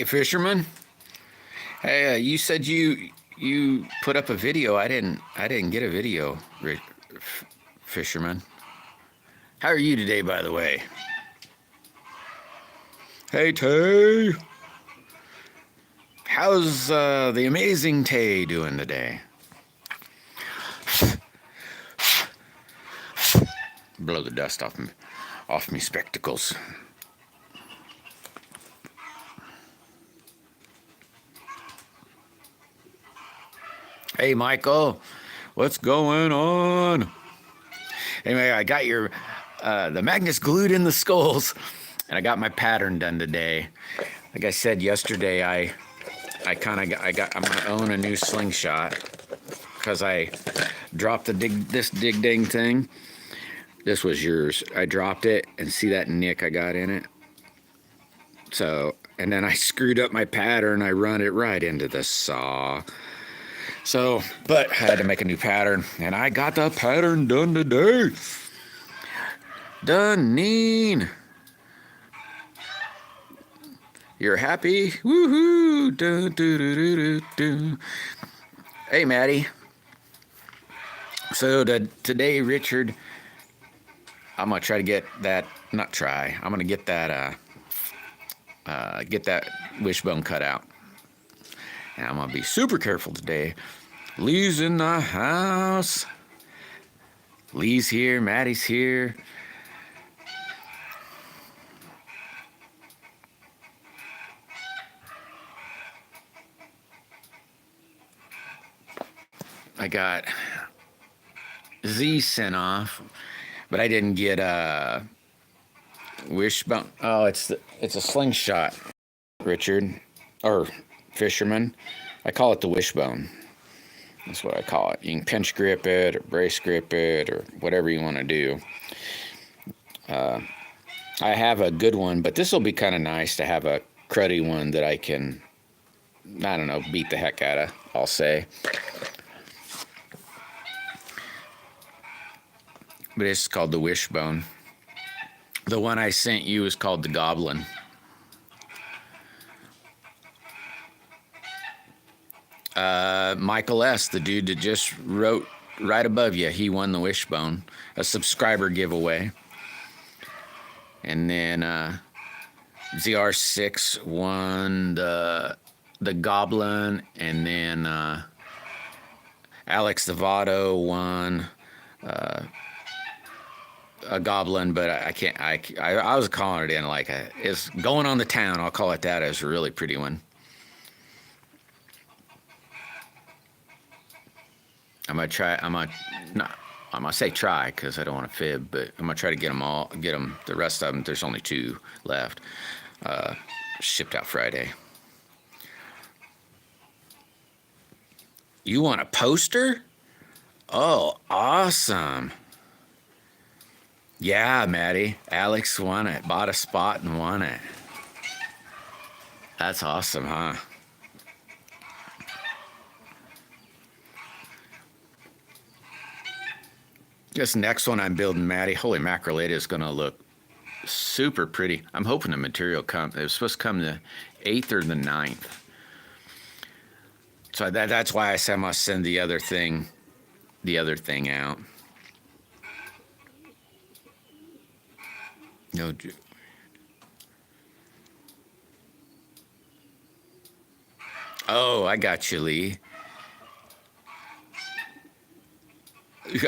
fisherman. Hey, you said you put up a video. I didn't get a video, fisherman. How are you today, by the way? Hey, Tay. How's the amazing Tay doing today? Blow the dust off me spectacles. Hey, Michael, what's going on? Anyway, I got the magnets glued in the skulls, and I got my pattern done today. Like I said yesterday, I'm gonna own a new slingshot because I dropped this dig ding thing. This was yours. I dropped it, and see that nick I got in it. So, and then I screwed up my pattern. I run it right into the saw. So, but I had to make a new pattern, and I got the pattern done today. Done, Neen. You're happy? Woohoo! Dun, dun, dun, dun, dun. Hey, Maddie. So today, Richard, I'm gonna try to get that. Not try. I'm gonna get that wishbone cut out. And I'm gonna be super careful today. Lee's in the house. Lee's here. Maddie's here. I got Z sent off, but I didn't get a wishbone. Oh, it's a slingshot, Richard, or fisherman. I call it the wishbone. That's what I call it. You can pinch grip it or brace grip it or whatever you want to do. I have a good one, but this will be kind of nice to have a cruddy one that I can, I don't know, beat the heck out of, I'll say. But it's called the wishbone. The one I sent you is called the goblin. Michael S., the dude that just wrote right above you, he won the wishbone, a subscriber giveaway. And then ZR6 won the goblin, and then Alex the Votto won a goblin, but I can't. I was calling it in like it's going on the town. I'll call it that. It's a really pretty one. I'm gonna say try because I don't want to fib, but I'm gonna try to get them. The rest of them. There's only 2 left. Shipped out Friday. You want a poster? Oh, awesome. Yeah, Maddie. Alex won it. Bought a spot and won it. That's awesome, huh? This next one I'm building, Maddie, holy mackerel, it is going to look super pretty. I'm hoping the material comes. It was supposed to come the 8th or the 9th. So that's why I said I must send the other thing out. No. Oh, I got you, Lee.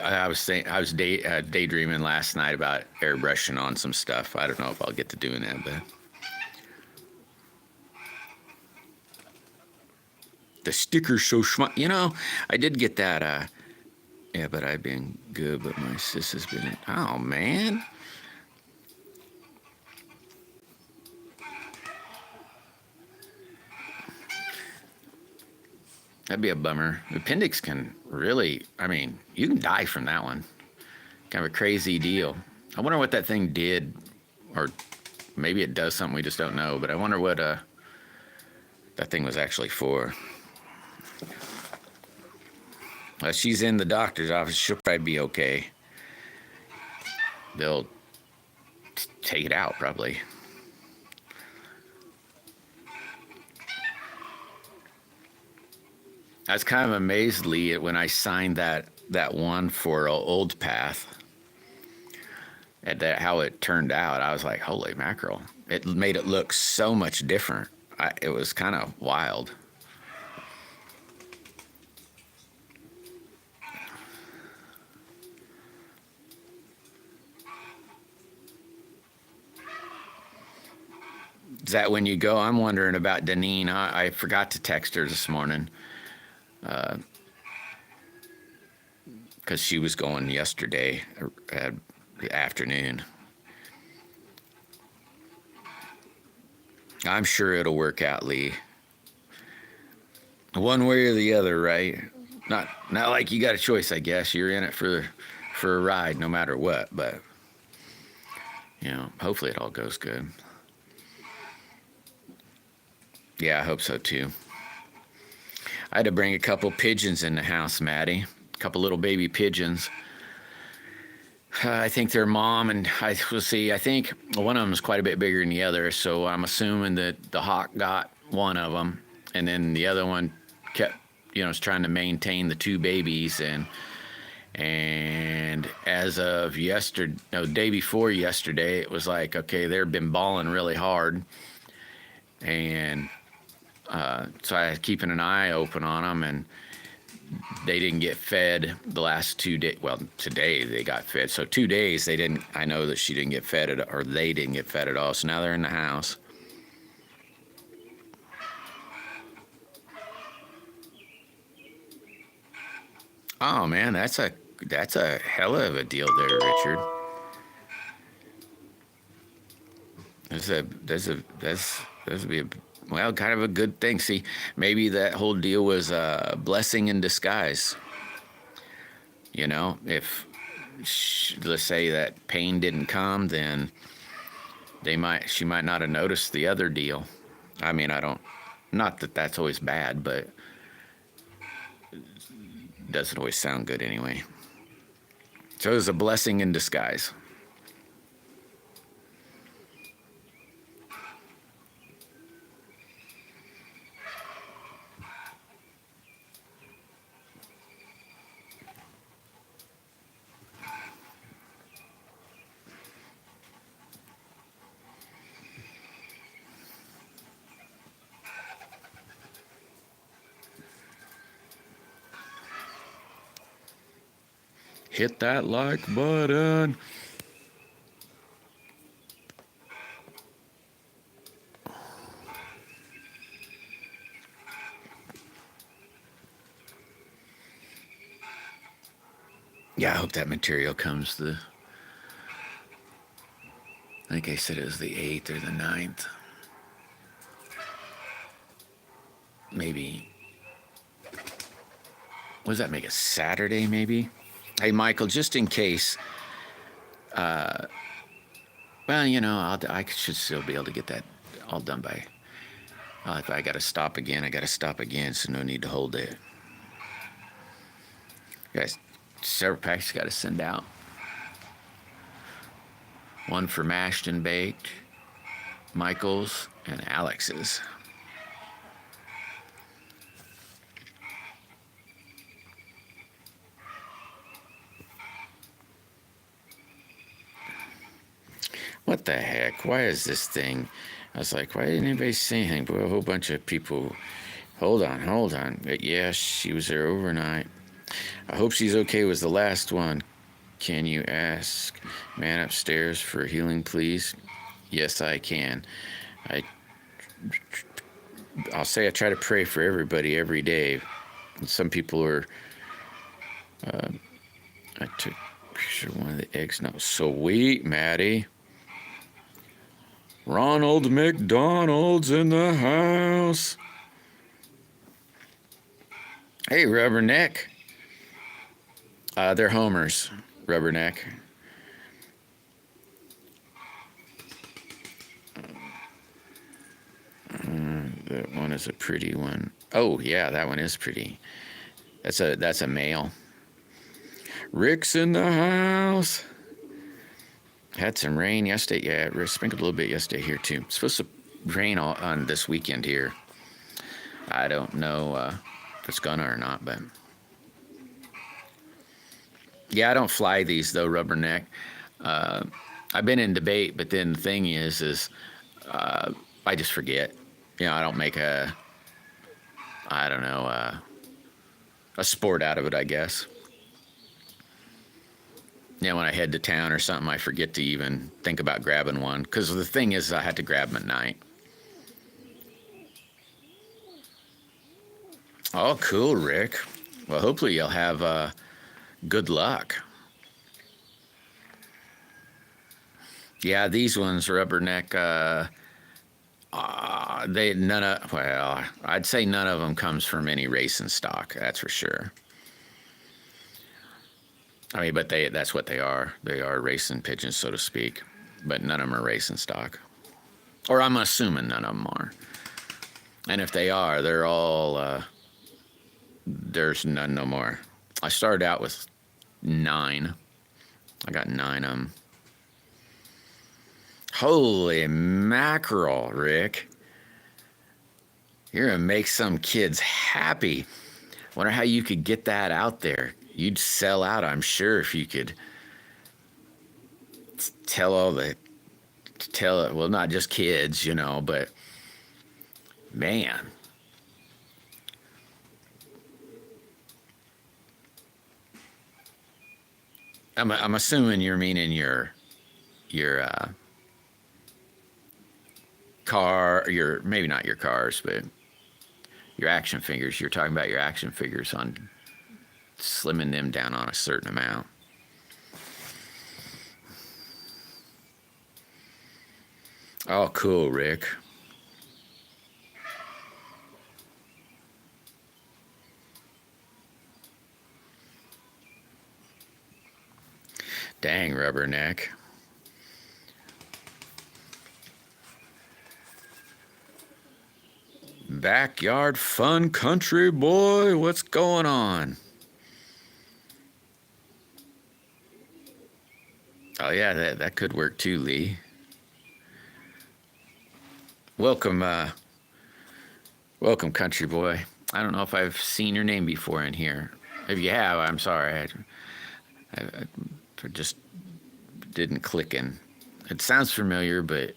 I was daydreaming last night about airbrushing on some stuff. I don't know if I'll get to doing that, but the sticker's so smart. You know, I did get that. Yeah, but I've been good, but my sis has been. Oh man. That'd be a bummer. The appendix can really, I mean, you can die from that one. Kind of a crazy deal. I wonder what that thing did, or maybe it does something we just don't know, but I wonder what that thing was actually for. She's in the doctor's office. She'll probably be okay. They'll take it out, probably. I was kind of amazed, Lee, when I signed that one for Old Path, at that how it turned out. I was like, holy mackerel! It made it look so much different. It was kind of wild. Is that when you go? I'm wondering about Deneen. I forgot to text her this morning because she was going yesterday afternoon. I'm sure it'll work out, Lee. One way or the other, right? Not like you got a choice, I guess. You're in it for a ride no matter what, but hopefully it all goes good. Yeah, I hope so too. I had to bring a couple pigeons in the house, Maddie. A couple little baby pigeons. I think their mom and we'll see. I think one of them is quite a bit bigger than the other, so I'm assuming that the hawk got one of them, and then the other one kept, was trying to maintain the two babies, and as of yesterday, no, day before yesterday, it was like, okay, they've been balling really hard, and so I was keeping an eye open on them, and they didn't get fed the last 2 days. Well, today they got fed. So 2 days they didn't. I know that she didn't get fed or they didn't get fed at all. So now they're in the house. Oh man, that's a hell of a deal there, Richard. That's be a well, kind of a good thing. See, maybe that whole deal was a blessing in disguise. If let's say that pain didn't come, then she might not have noticed the other deal. I mean, not that that's always bad, but it doesn't always sound good anyway. So it was a blessing in disguise. Hit that like button. Yeah, I hope that material comes I think I said it was the 8th or the 9th. Maybe. What does that make, a Saturday maybe? Hey, Michael, just in case, well, I should still be able to get that all done by, if I got to stop again, so no need to hold it. Guys, several packs got to send out. One for mashed and baked, Michael's, and Alex's. What the heck? Why is this thing? I was like, why didn't anybody say anything? But a whole bunch of people. Hold on. But yes, she was there overnight. I hope she's okay was the last one. Can you ask man upstairs for healing, please? Yes, I can. I'll say I try to pray for everybody every day. Some people are. I took a picture of one of the eggs. No, sweet, Maddie. Ronald McDonald's in the house. Hey, Rubberneck. They're homers, Rubberneck. That one is a pretty one. Oh yeah, that one is pretty. That's a male. Rick's in the house. Had some rain yesterday. Yeah, it sprinkled a little bit yesterday here too. It's supposed to rain on this weekend here. I don't know. if it's gonna or not, but yeah, I don't fly these though, Rubberneck. I've been in debate, but then the thing is I just forget. I don't make I don't know, a sport out of it, I guess. When I head to town or something, I forget to even think about grabbing one. Because the thing is, I had to grab them at night. Oh, cool, Rick. Well, hopefully you'll have good luck. Yeah, these ones, Rubberneck, I'd say none of them comes from any racing stock. That's for sure. I mean, but that's what they are. They are racing pigeons, so to speak. But none of them are racing stock. Or I'm assuming none of them are. And if they are, they're all, there's none no more. I started out with 9. I got 9 of them. Holy mackerel, Rick. You're going to make some kids happy. Wonder how you could get that out there. You'd sell out, I'm sure, if you could tell it, well, not just kids, but man. I'm assuming you're meaning your car, maybe not your cars, but your action figures. You're talking about your action figures on slimming them down on a certain amount. Oh, cool, Rick. Dang, Rubberneck. Backyard fun country boy, what's going on? Oh yeah, that could work too, Lee. Welcome, country boy. I don't know if I've seen your name before in here. If you have, I'm sorry. I just didn't click in. It sounds familiar, but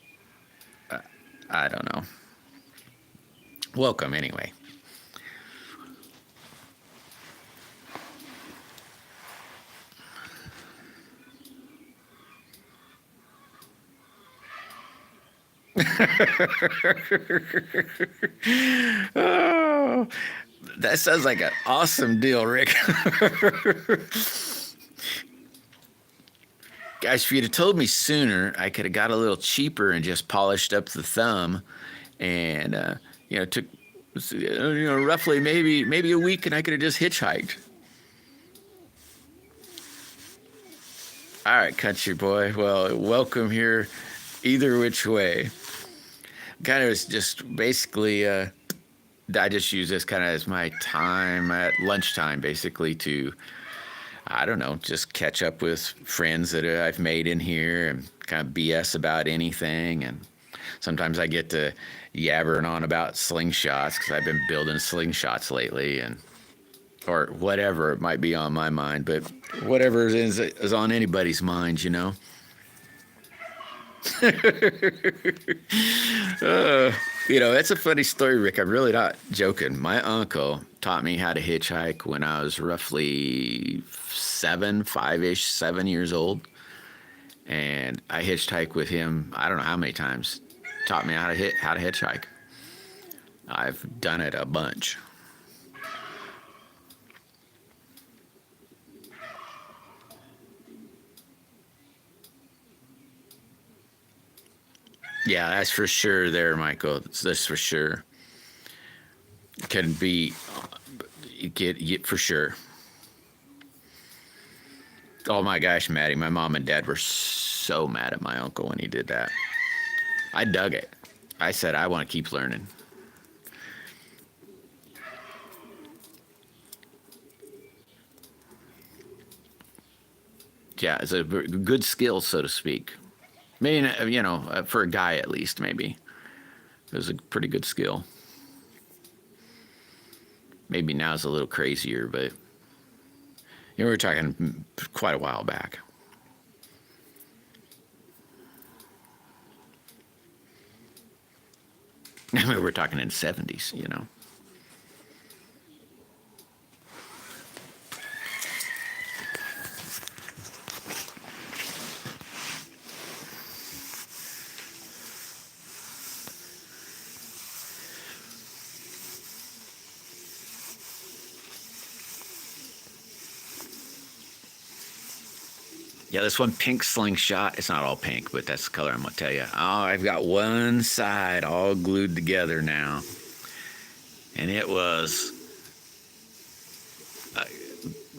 I don't know. Welcome anyway. Oh, that sounds like an awesome deal, Rick. Guys, if you'd have told me sooner, I could have got a little cheaper and just polished up the thumb, and took roughly maybe a week, and I could have just hitchhiked. All right, country boy. Well, welcome here, either which way. Kind of just basically, I just use this kind of as my time at lunchtime, basically, to, I don't know, just catch up with friends that I've made in here and kind of BS about anything. And sometimes I get to yabbering on about slingshots because I've been building slingshots lately, or whatever it might be on my mind, but whatever is on anybody's mind, That's a funny story, Rick. I'm really not joking. My uncle taught me how to hitchhike when I was roughly 7 years old. And I hitchhiked with him, I don't know how many times. Taught me how to hitchhike. I've done it a bunch. Yeah, that's for sure there, Michael. That's for sure. Can be, get for sure. Oh my gosh, Maddie, my mom and dad were so mad at my uncle when he did that. I dug it. I said, I want to keep learning. Yeah, it's a good skill, so to speak. Maybe, for a guy at least, maybe. It was a pretty good skill. Maybe now it's a little crazier, but you know, we're talking quite a while back. I mean, we're talking in the 70s, you know. Yeah, this one pink slingshot, it's not all pink, but that's the color I'm going to tell you. Oh, I've got one side all glued together now. And it was,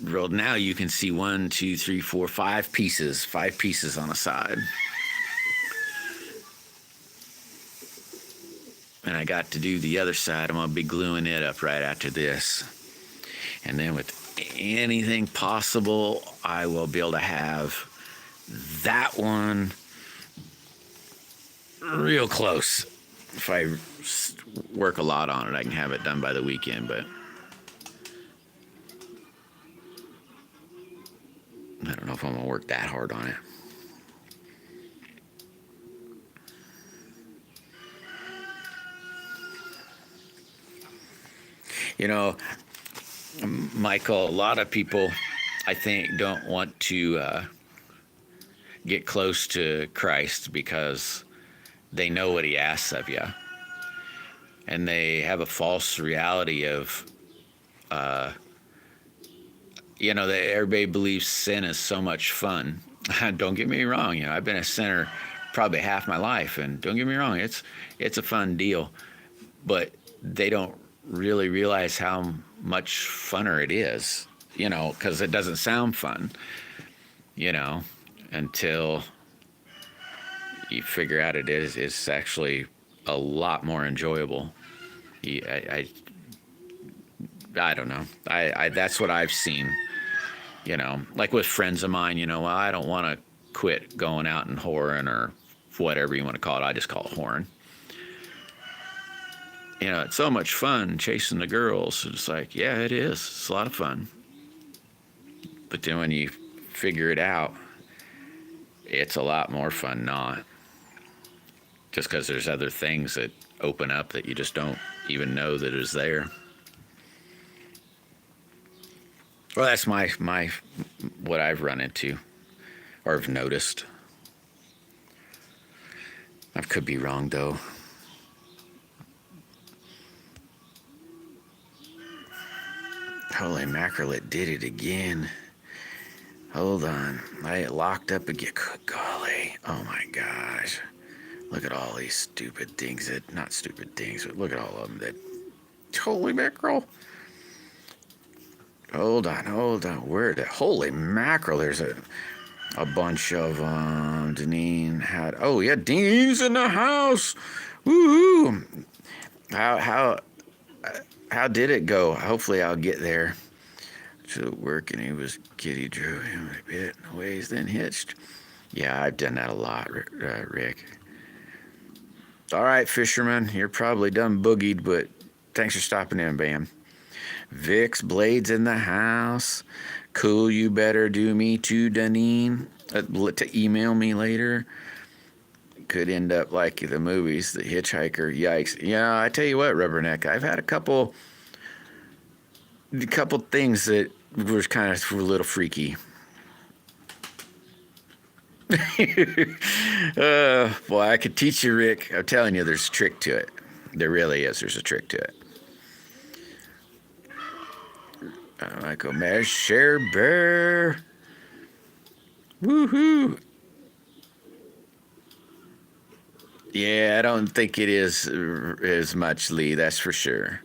well, now you can see 1, 2, 3, 4, 5 pieces. 5 pieces on a side. And I got to do the other side. I'm going to be gluing it up right after this. And then with anything possible, I will be able to have that one real close. If I work a lot on it, I can have it done by the weekend, but I don't know if I'm going to work that hard on it. You know, Michael, a lot of people, I think, don't want to get close to Christ because they know what he asks of you. And they have a false reality of, you know, that everybody believes sin is so much fun. Don't get me wrong, you know, I've been a sinner probably half my life, and don't get me wrong, it's a fun deal. But they don't really realize how much funner it is, you know, because it doesn't sound fun, you know, until you figure out it's actually a lot more enjoyable. I don't know. I that's what I've seen, you know, like with friends of mine, you know, well, I don't want to quit going out and whoring or whatever you want to call it. I just call it whoring. You know, it's so much fun chasing the girls. It's like, yeah, it is. It's a lot of fun. But then when you figure it out, it's a lot more fun not. Just because there's other things that open up that you just don't even know that is there. Well, that's my what I've run into or have noticed. I could be wrong, though. Holy mackerel, it did it again. Hold on. I locked up again. Good golly. Oh my gosh. Look at all these stupid things that, not stupid things, but look at all of them that, holy mackerel. Hold on. Where the, holy mackerel, there's a bunch of, Deneen had, oh yeah, Dean's in the house. Woohoo. How did it go? Hopefully I'll get there to work, and he was kitty drew him a bit ways, then hitched. Yeah, I've done that a lot, Rick. All right, fisherman, you're probably done boogied, but thanks for stopping in, Bam. Vic's Blades in the house. Cool, you better do me too, Deneen. To email me later. Could end up like the movies, The Hitchhiker. Yikes. Yeah, I tell you what, Rubberneck, I've had a couple things that were kind of a little freaky. Boy, I could teach you, Rick. I'm telling you, there's a trick to it. There really is. There's a trick to it. Michael Mesh, Share Bear. Woohoo. Yeah, I don't think it is as much, Lee, that's for sure.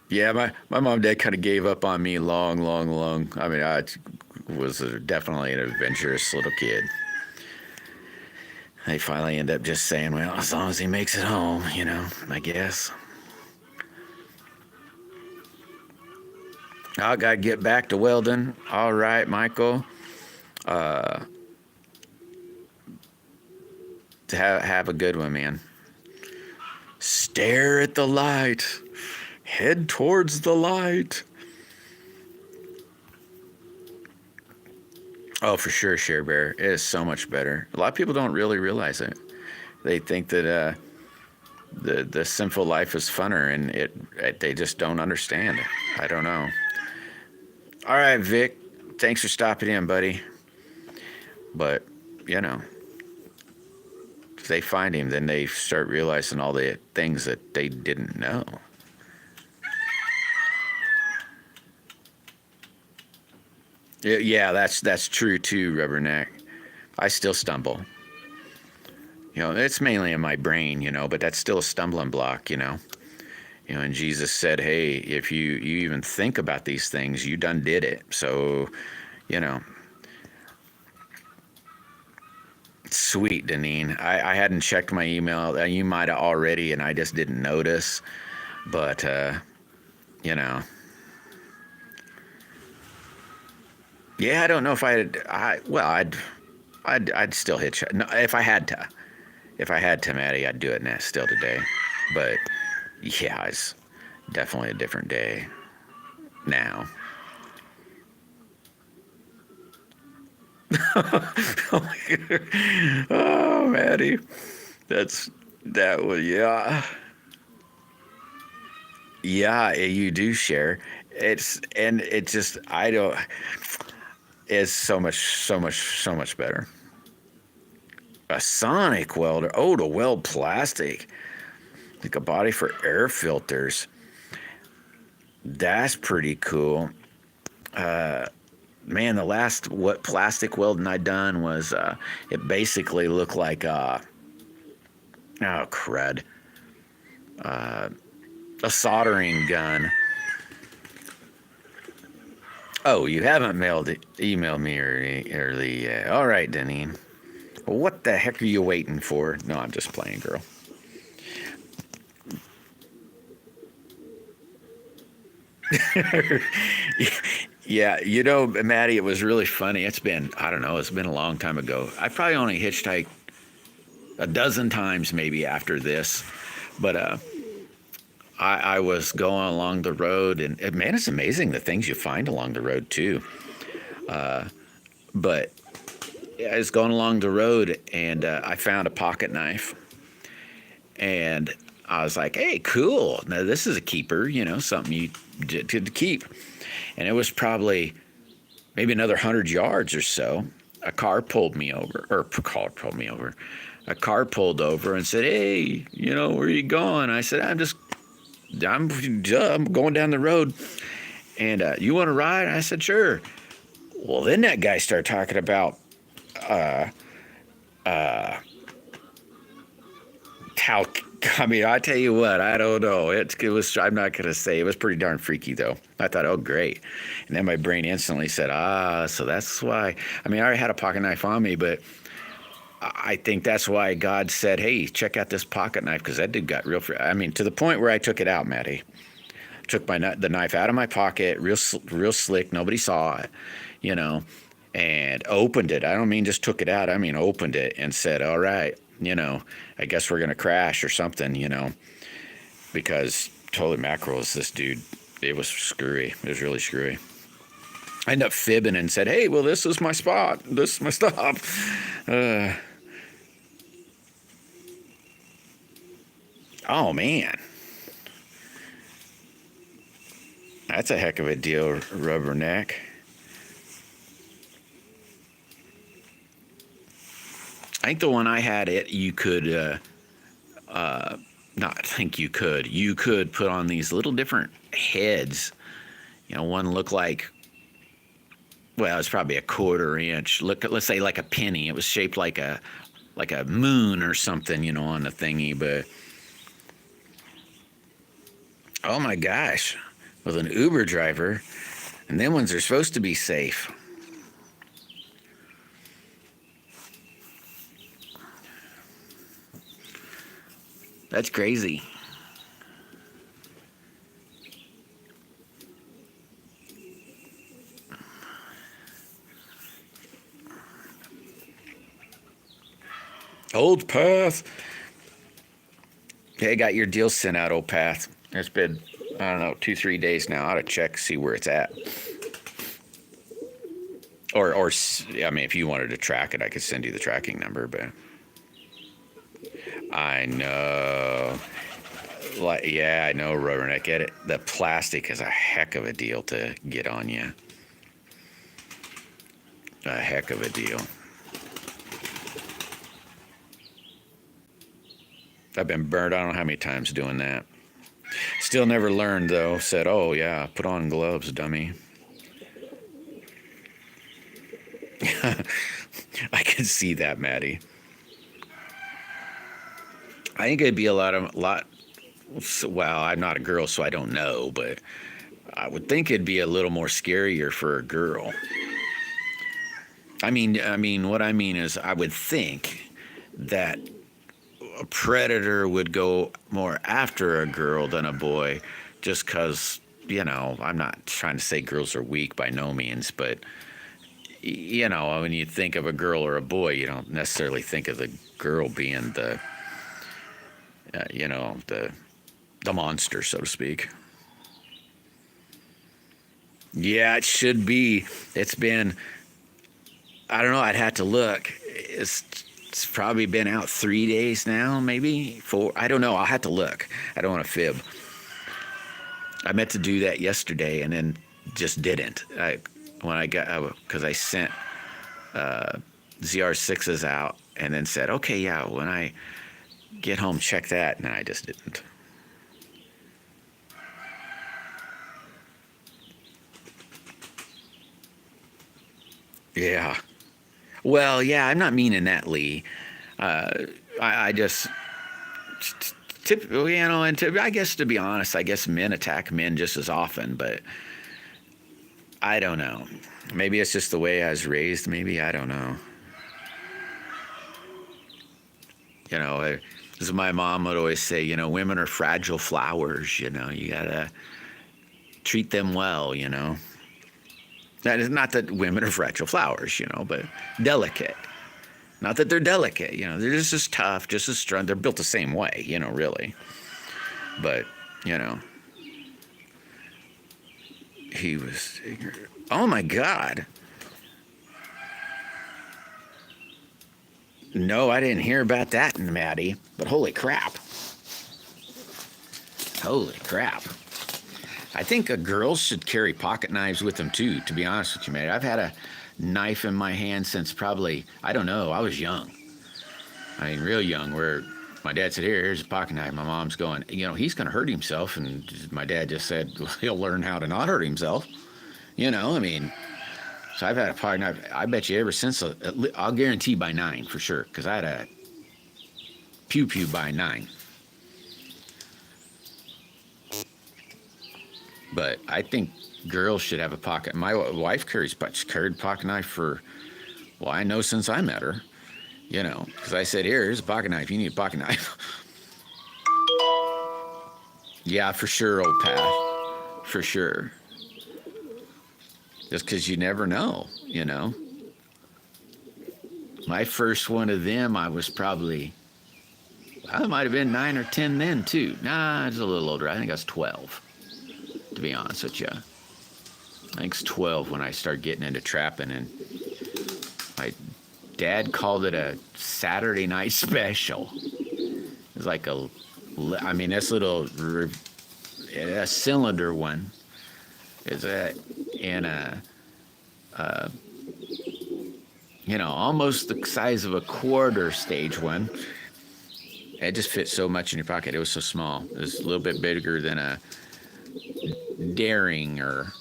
Yeah, my mom and dad kind of gave up on me long. I mean, I was definitely an adventurous little kid. They finally end up just saying, well, as long as he makes it home, you know, I guess. I got to get back to welding. All right, Michael. Have a good one, man. Stare at the light. Head towards the light. Oh, for sure, Share Bear. It is so much better. A lot of people don't really realize it. They think that the sinful life is funner, and they just don't understand. I don't know. All right, Vic. Thanks for stopping in, buddy. But, you know, if they find him, then they start realizing all the things that they didn't know. Yeah, that's true too, Rubberneck. I still stumble. You know, it's mainly in my brain, you know, but that's still a stumbling block, you know. You know, and Jesus said, hey, if you even think about these things, you done did it. So, you know. Sweet, Deneen. I hadn't checked my email. You might have already, and I just didn't notice. But, you know. Yeah, I don't know if I'd still hitchhike. No, if I had to, Maddie, I'd do it now, still today. But yeah, it's definitely a different day now. Oh, Maddie, that was yeah. You do share. It just I don't. It's so much better. A sonic welder. Oh, to weld plastic. Like a body for air filters. That's pretty cool. Man, the last plastic welding I done was it basically looked like oh crud. A soldering gun. Oh, you haven't emailed me early yet. All right, Deneen. Well, what the heck are you waiting for? No, I'm just playing, girl. Yeah, you know, Maddie, it was really funny. It's been a long time ago. I probably only hitchhiked a dozen times maybe after this. But I was going along the road, and man, it's amazing the things you find along the road, too. But I was going along the road, and I found a pocket knife. And I was like, hey, cool. Now, this is a keeper, you know, something you did to keep. And it was probably maybe another 100 yards or so. A car pulled over. A car pulled over and said, hey, you know, where are you going? I said, I'm going down the road. And you want to ride? I said, sure. Well, then that guy started talking about how, I mean, I tell you what, I don't know. It was, I'm not going to say, it was pretty darn freaky, though. I thought, oh, great. And then my brain instantly said, so that's why. I mean, I already had a pocket knife on me, but I think that's why God said, hey, check out this pocket knife, because that dude got real I mean, to the point where I took it out, Maddie. Took the knife out of my pocket, real slick, nobody saw it, you know, and opened it. I don't mean just took it out. I mean opened it and said, all right, you know, I guess we're going to crash or something, you know, because holy mackerel is this dude. It was screwy. It was really screwy. I ended up fibbing and said, hey, well, this is my spot. This is my stop. Oh, man. That's a heck of a deal, Rubberneck. I think the one I had, you could, not think you could put on these little different heads. You know, one looked like, well, it's probably a 1/4 inch. Let's say like a penny. It was shaped like a moon or something, you know, on the thingy. But oh my gosh, with an Uber driver, and them ones are supposed to be safe. That's crazy. Old path. Hey, got your deal sent out, old Path. It's been, I don't know, 2-3 days now. I ought to check, see where it's at. Or I mean, if you wanted to track it, I could send you the tracking number, but I know. Like, yeah, I know, Rowan. I get it. The plastic is a heck of a deal to get on you. A heck of a deal. I've been burned I don't know how many times doing that. Still never learned, though. Said, oh, yeah, put on gloves, dummy. I can see that, Maddie. I think it'd be a lot. Well, I'm not a girl, so I don't know, but I would think it'd be a little more scarier for a girl. I mean, what I mean is, I would think that a predator would go more after a girl than a boy, just because, I'm not trying to say girls are weak by no means, but when you think of a girl or a boy, you don't necessarily think of the girl being the monster, so to speak. Yeah, it should be. It's been, I don't know, I'd have to look. It's probably been out 3 days now, maybe 4. I don't know. I'll have to look. I don't want to fib. I meant to do that yesterday and then just didn't. Because I sent ZR6s out and then said, okay, yeah, when I get home, check that, and I just didn't. Yeah. Well, yeah, I'm not meaning that, Lee. I just, I guess, to be honest, I guess men attack men just as often, but I don't know. Maybe it's just the way I was raised. Maybe, I don't know. As my mom would always say, women are fragile flowers, you gotta treat them well, That is not that women are fragile flowers, but delicate. Not that they're delicate, they're just as tough, just as strong. They're built the same way, really. But, he was, oh my God. No, I didn't hear about that, Maddie, but holy crap. Holy crap. I think girls should carry pocket knives with them too, to be honest with you, Maddie. I've had a knife in my hand since probably, I don't know, I was young. I mean, real young, where my dad said, here's a pocket knife. My mom's going, he's going to hurt himself. And my dad just said, well, he'll learn how to not hurt himself. So I've had a pocket knife, I bet you ever since, I'll guarantee by 9 for sure, because I had a pew by 9. But I think girls should have a pocket. My wife carried pocket knife for, well, I know since I met her, because I said, here's a pocket knife. You need a pocket knife. Yeah, for sure, old Pat. For sure. Just because you never know, My first one of them, I was probably, I might have been 9 or 10 then, too. Nah, I was a little older. I think I was 12, to be honest with you. I think it's 12 when I started getting into trapping, and my dad called it a Saturday night special. It was like this little a cylinder one is almost the size of a quarter stage one. It just fit so much in your pocket. It was so small. It was a little bit bigger than a Daring or...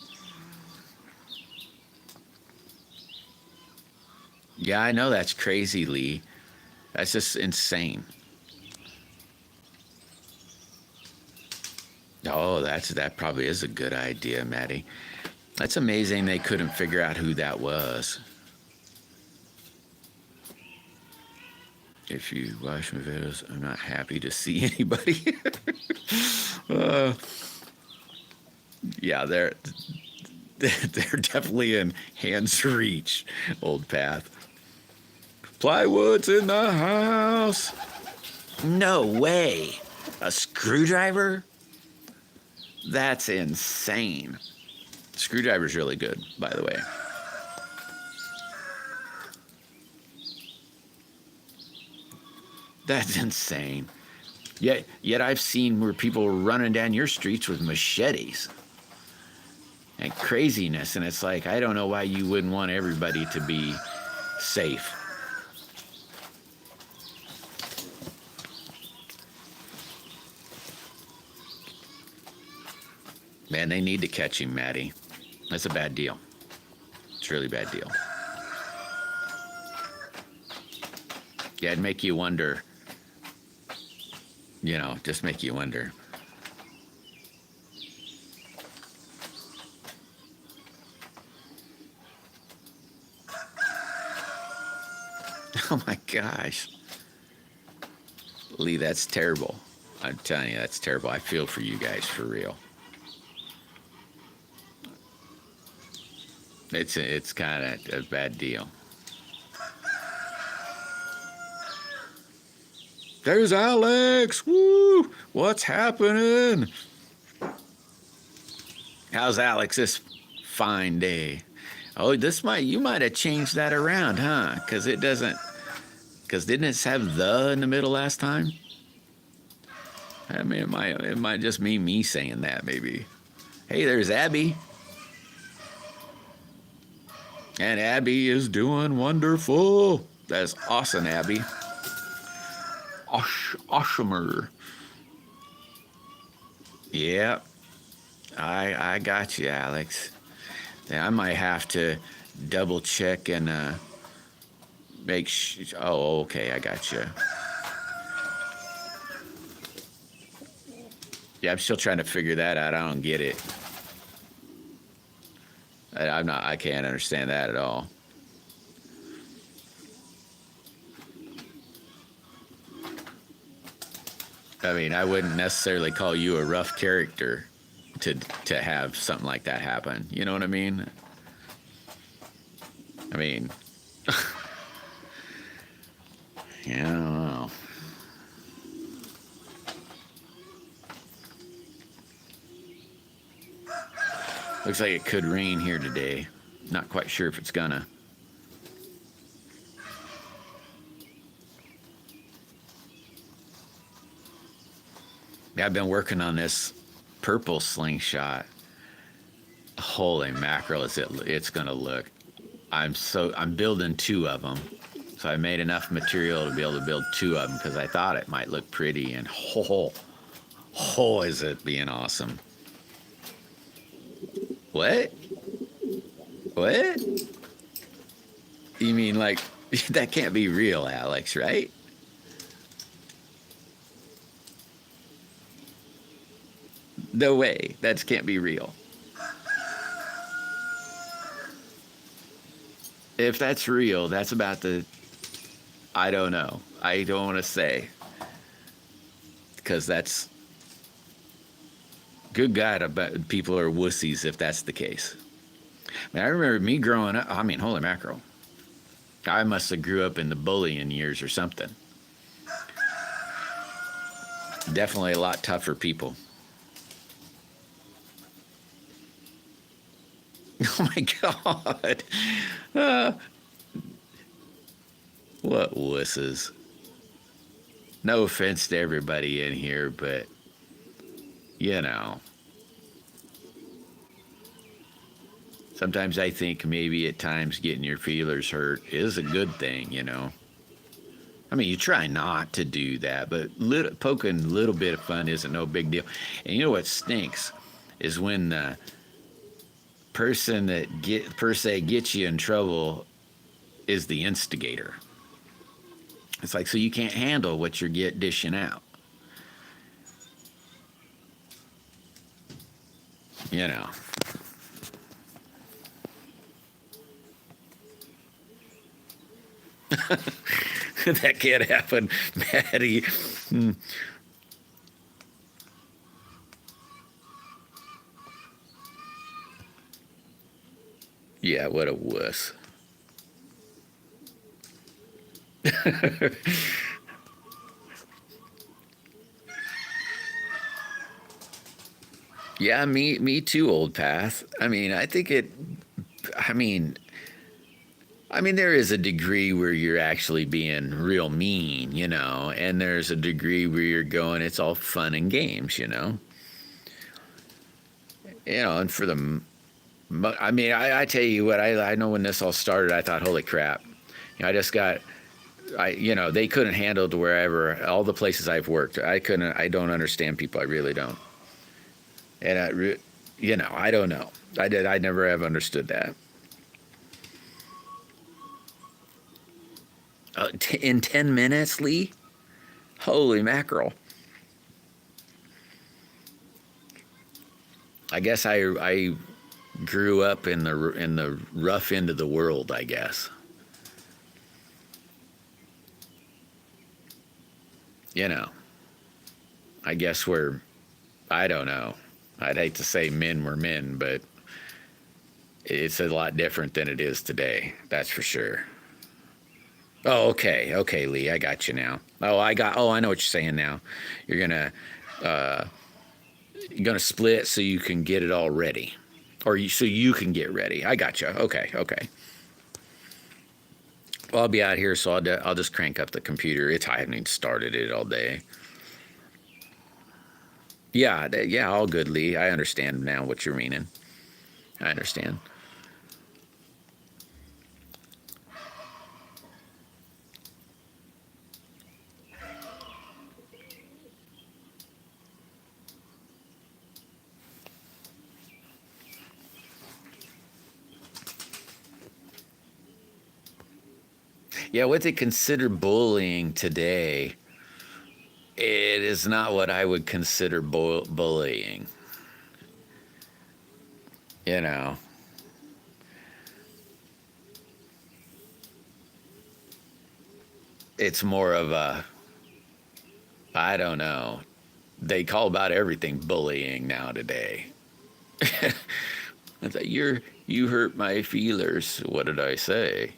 Yeah, I know that's crazy, Lee. That's just insane. Oh, that probably is a good idea, Maddie. That's amazing they couldn't figure out who that was. If you watch my videos, I'm not happy to see anybody. Yeah, they're definitely in hand's reach, old Path. Plywood's in the house. No way. A screwdriver? That's insane. Screwdriver's really good, by the way. That's insane. Yet I've seen where people were running down your streets with machetes and craziness, and it's like, I don't know why you wouldn't want everybody to be safe. Man, they need to catch him, Maddie. That's a bad deal. It's a really bad deal. Yeah, it'd make you wonder. You know, just make you wonder. Oh my gosh. Lee, that's terrible. I'm telling you, that's terrible. I feel for you guys, for real. It's kind of a bad deal. There's Alex. Woo! What's happening? How's Alex this fine day? Oh, you might have changed that around, huh? Because didn't it have the in the middle last time? I mean, it might just be me saying that, maybe. Hey, there's Abby. And Abby is doing wonderful. That's awesome, Abby. Awesomer. Yeah, I got you, Alex. Yeah, I might have to double check and make sure. Oh, okay, I got you. Yeah, I'm still trying to figure that out. I don't get it. I can't understand that at all. I mean, I wouldn't necessarily call you a rough character to have something like that happen. You know what I mean? I mean, yeah, I don't know. Looks like it could rain here today. Not quite sure if it's gonna. Yeah, I've been working on this purple slingshot. Holy mackerel, it's gonna look. I'm building 2 of them. So I made enough material to be able to build 2 of them because I thought it might look pretty, and is it being awesome. What? You mean like, that can't be real, Alex, right? No way. That can't be real. If that's real, that's about I don't know. I don't want to say. Because that's... Good God, about people are wussies if that's the case. I mean, I remember me growing up. I mean, holy mackerel. I must have grew up in the bullying years or something. Definitely a lot tougher people. Oh my God. What wusses. No offense to everybody in here, but, you know. Sometimes I think maybe at times getting your feelers hurt is a good thing, you know. I mean, you try not to do that, but poking a little bit of fun isn't no big deal. And you know what stinks is when the person that per se gets you in trouble is the instigator. It's like, so you can't handle what you're dishing out. You know. That can't happen, Maddie. Yeah, what a wuss. Yeah, me too, old path. I mean, I think it. I mean, there is a degree where you're actually being real mean, and there's a degree where you're going, it's all fun and games, and for the, I mean, I tell you what, I know when this all started, I thought, holy crap, I just got, they couldn't handle to wherever, all the places I've worked, I don't understand people, I really don't, and I don't know, I never have understood that. In 10 minutes, Lee? Holy mackerel. I guess I grew up in the rough end of the world, I guess. I guess I don't know. I'd hate to say men were men, but it's a lot different than it is today. That's for sure. Oh, okay, Lee, I got you now. I know what you're saying now. You're gonna split so you can get it all ready, so you can get ready. I got you. Okay. Well, I'll be out here, so I'll just crank up the computer. I haven't even started it all day. Yeah, all good, Lee. I understand now what you're meaning. I understand. Yeah, what they consider bullying today, it is not what I would consider bullying. You know, it's more of I don't know. They call about everything bullying now today. I thought you hurt my feelers. What did I say?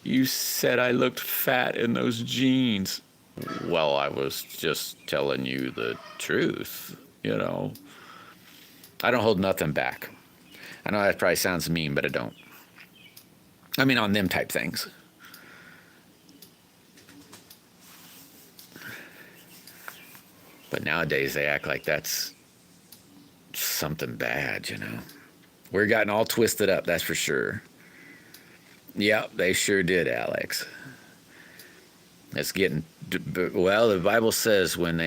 You said I looked fat in those jeans. Well, I was just telling you the truth. I don't hold nothing back. I know that probably sounds mean, but I don't. I mean, on them type things. But nowadays they act like that's something bad. We're gotten all twisted up, that's for sure. Yep, they sure did, Alex. It's getting well. The Bible says when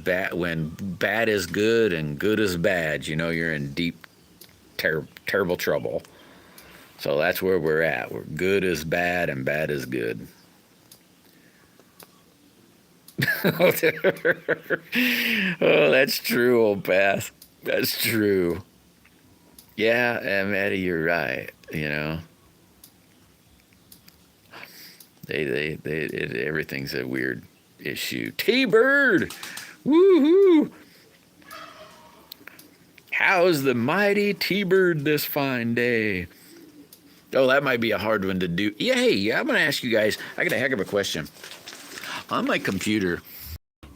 bad is good and good is bad, you're in deep, terrible trouble. So that's where we're at. We're good is bad and bad is good. Oh, that's true, old Path. That's true. Yeah, Maddie, you're right. Everything's a weird issue. T-Bird, woohoo! How's the mighty T-Bird this fine day? Oh, that might be a hard one to do. Yeah, hey, I'm gonna ask you guys. I got a heck of a question. On my computer,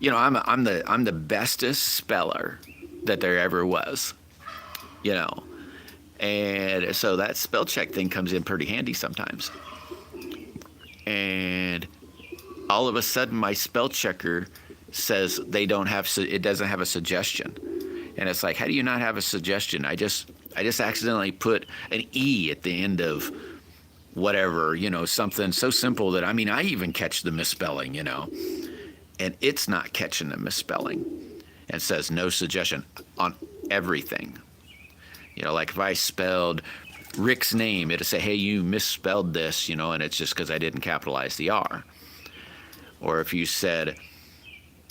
I'm the bestest speller that there ever was. And so that spell check thing comes in pretty handy sometimes. And all of a sudden my spell checker says it doesn't have a suggestion. And it's like, how do you not have a suggestion? I just accidentally put an E at the end of whatever, something so simple that, I even catch the misspelling, and it's not catching the misspelling. And it says no suggestion on everything. Like if I spelled Rick's name, it'll say, hey, you misspelled this, and it's just because I didn't capitalize the R. Or if you said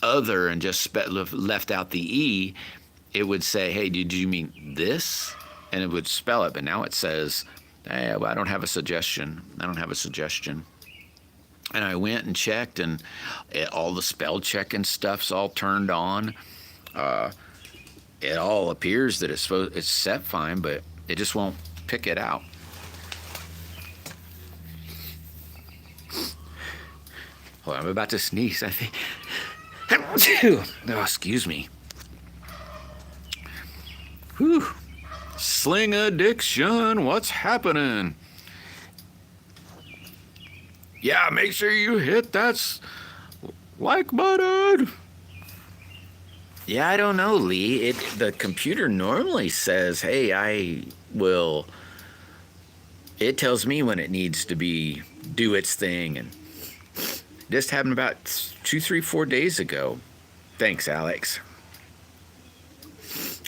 other and just left out the E, it would say, hey, did you mean this? And it would spell it, but now it says, hey, well, I don't have a suggestion. And I went and checked, and all the spell checking stuff's all turned on. It all appears that it's set fine, but it just won't pick it out. Well, I'm about to sneeze, I think. Oh, excuse me. Whew. Sling addiction, what's happening? Yeah, make sure you hit that like button. Yeah, I don't know, Lee. The computer normally says, hey, it tells me when it needs to do its thing. And just happened about 2, 3, 4 days ago. Thanks, Alex.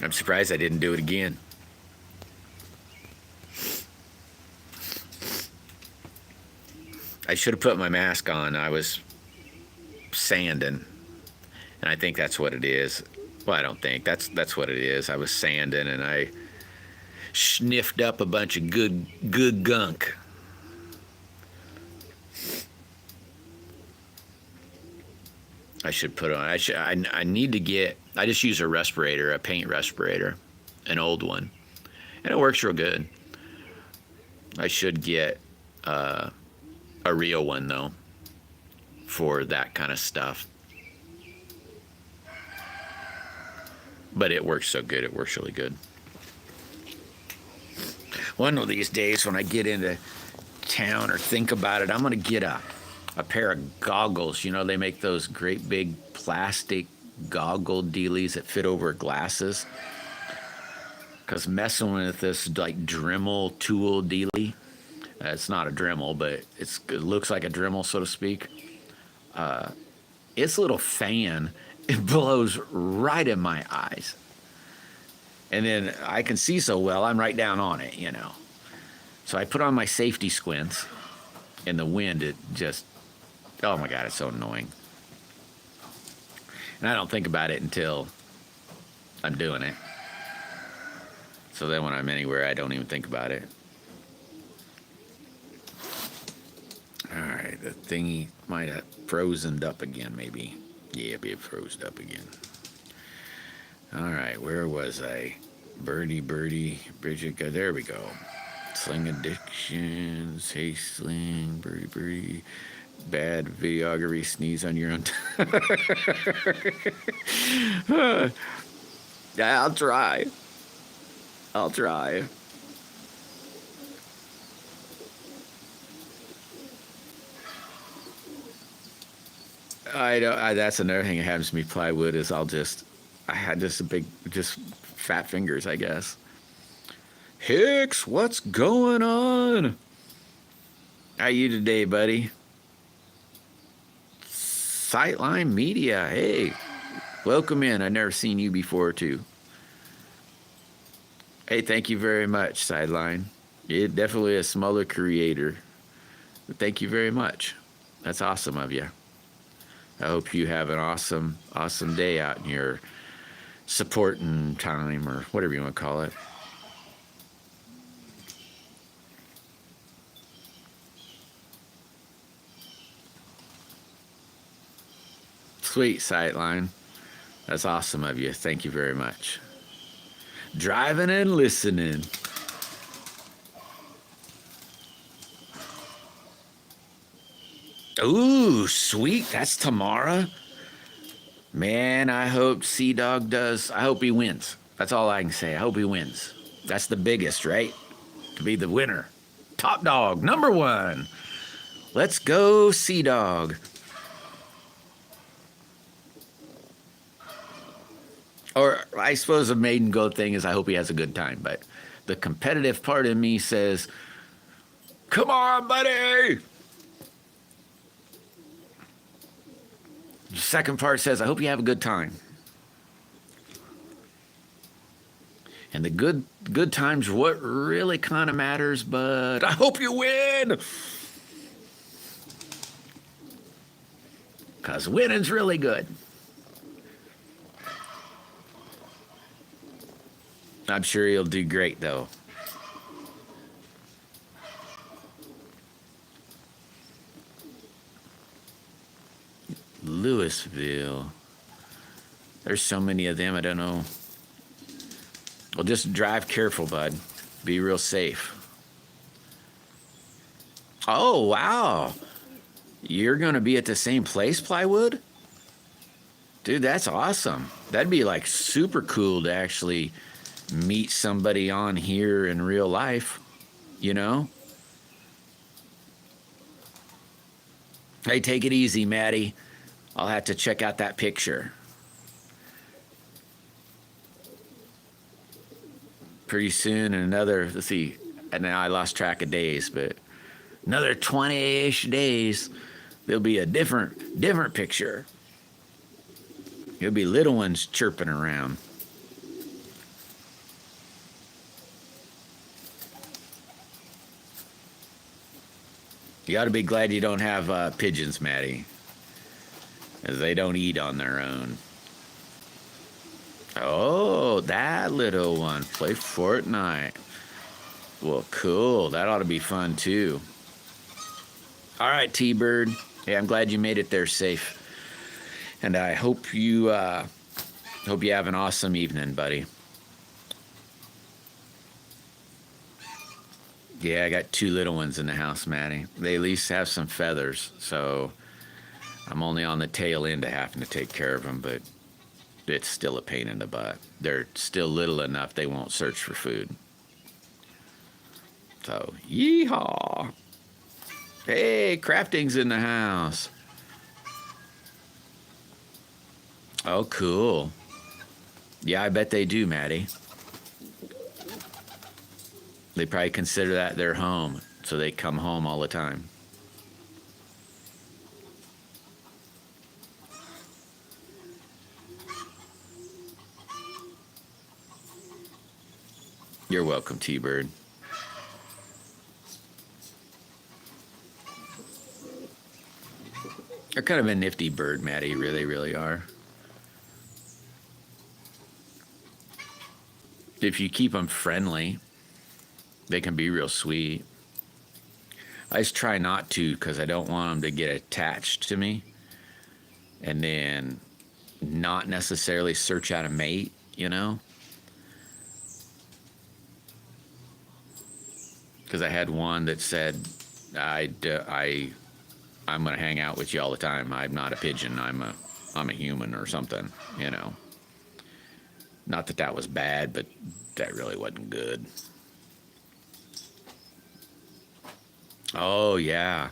I'm surprised I didn't do it again. I should have put my mask on. I was sanding, and I think that's what it is. Well, I don't think that's what it is. I was sanding, and I sniffed up a bunch of good gunk. I should put on. I need to get. I just use a respirator, a paint respirator, an old one, and it works real good. I should get a real one though for that kind of stuff. But it works so good. It works really good. One of these days when I get into town or think about it, I'm going to get a pair of goggles. You know, they make those great big plastic goggle dealies that fit over glasses. Because messing with this like Dremel tool dealie, it's not a Dremel, but it looks like a Dremel, so to speak. Its little fan, it blows right in my eyes. And then I can see so well, I'm right down on it, you know. So I put on my safety squints. In the wind, it just, oh my God, it's so annoying. And I don't think about it until I'm doing it. So then when I'm anywhere, I don't even think about it. All right, the thingy might have frozen up again, maybe. Yeah, it froze up again. All right, where was I? Birdie, Bridget, there we go. Sling addictions, hey sling, birdie, bad videography, sneeze on your own. Yeah, I'll try. That's another thing that happens to me. Plywood is I had just fat fingers, I guess. Hicks, what's going on? How you today, buddy? Sightline Media, hey, welcome in. I've never seen you before, too. Hey, thank you very much, Sideline. You're definitely a smaller creator. But thank you very much. That's awesome of you. I hope you have an awesome day out in your supporting time or whatever you want to call it. Sweet, Sightline. That's awesome of you. Thank you very much. Driving and listening. Ooh, sweet. That's tomorrow. Man, I hope Sea-Dog does. I hope he wins. That's all I can say. I hope he wins. That's the biggest, right? To be the winner. Top dog, number 1. Let's go, Sea-Dog. Or I suppose the maiden goat thing is I hope he has a good time. But the competitive part of me says, come on, buddy. The second part says, I hope you have a good time. And the good times are what really kind of matters, but I hope you win. Because winning's really good. I'm sure he'll do great, though. Louisville. There's so many of them, I don't know. Well, just drive careful, bud. Be real safe. Oh, wow. You're going to be at the same place, Plywood? Dude, that's awesome. That'd be like super cool to actually meet somebody on here in real life, you know? Hey, take it easy, Maddie. I'll have to check out that picture. Pretty soon, another, let's see, and now I lost track of days, but another 20-ish days, there'll be a different picture. There'll be little ones chirping around. You ought to be glad you don't have pigeons, Maddie, as they don't eat on their own. Oh, that little one. Play Fortnite. Well, cool. That ought to be fun, too. All right, T-Bird. Hey, I'm glad you made it there safe. And I hope you have an awesome evening, buddy. Yeah, I got 2 little ones in the house, Maddie. They at least have some feathers, so I'm only on the tail end of having to take care of them, but it's still a pain in the butt. They're still little enough they won't search for food. So, yeehaw. Hey, crafting's in the house. Oh, cool. Yeah, I bet they do, Maddie. They probably consider that their home, so they come home all the time. You're welcome, T-Bird. They're kind of a nifty bird, Maddie. Really, really are. If you keep them friendly, they can be real sweet. I just try not to because I don't want them to get attached to me and then not necessarily search out a mate, you know? Because I had one that said, I'm going to hang out with you all the time. I'm not a pigeon. I'm a human or something, you know? Not that that was bad, but that really wasn't good. Oh, yeah.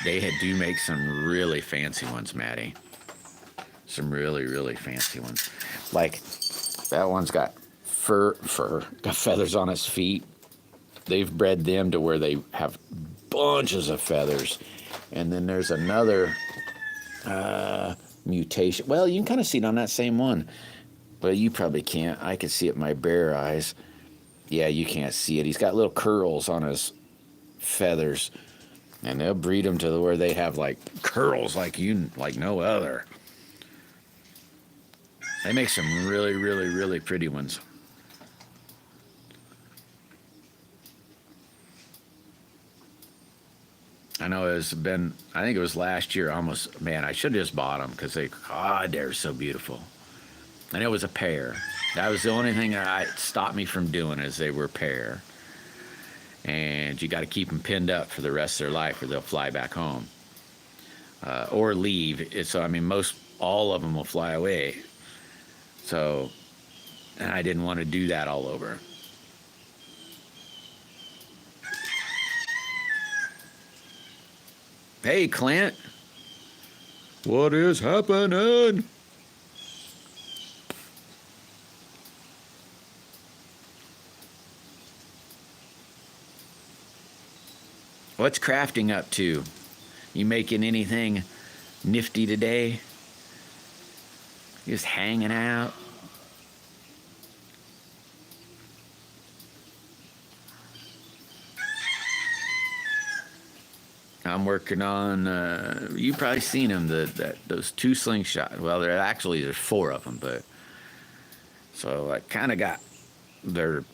They do make some really fancy ones, Maddie. Some really, really fancy ones. Like, that one's got got feathers on its feet. They've bred them to where they have bunches of feathers. And then there's another mutation. Well, you can kind of see it on that same one. But you probably can't. I can see it with my bare eyes. Yeah, you can't see it. He's got little curls on his feathers. And they'll breed them to where they have, like, curls like no other. They make some really, really, really pretty ones. I know I think it was last year almost, man, I should have just bought them because they're so beautiful. And it was a pair. That was the only thing that stopped me from doing is they were a pair. And you got to keep them pinned up for the rest of their life or they'll fly back home. Or leave. So, I mean, all of them will fly away. So, and I didn't want to do that all over. Hey, Clint. What is happening? What's crafting up to? You making anything nifty today? Just hanging out? I'm working on, you've probably seen them, those 2 slingshots. Well, there's 4 of them, but, so I kind of got, they're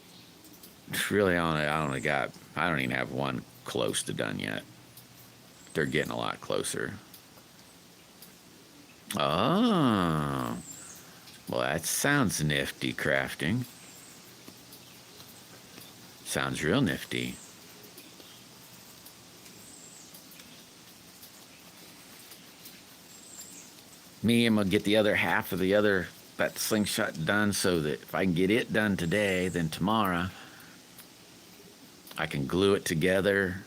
really on it. I don't even have one close to done yet. They're getting a lot closer. Oh, well, that sounds nifty, crafting. Sounds real nifty. Me, I'm gonna get the other half of the other that slingshot done so that if I can get it done today, then tomorrow I can glue it together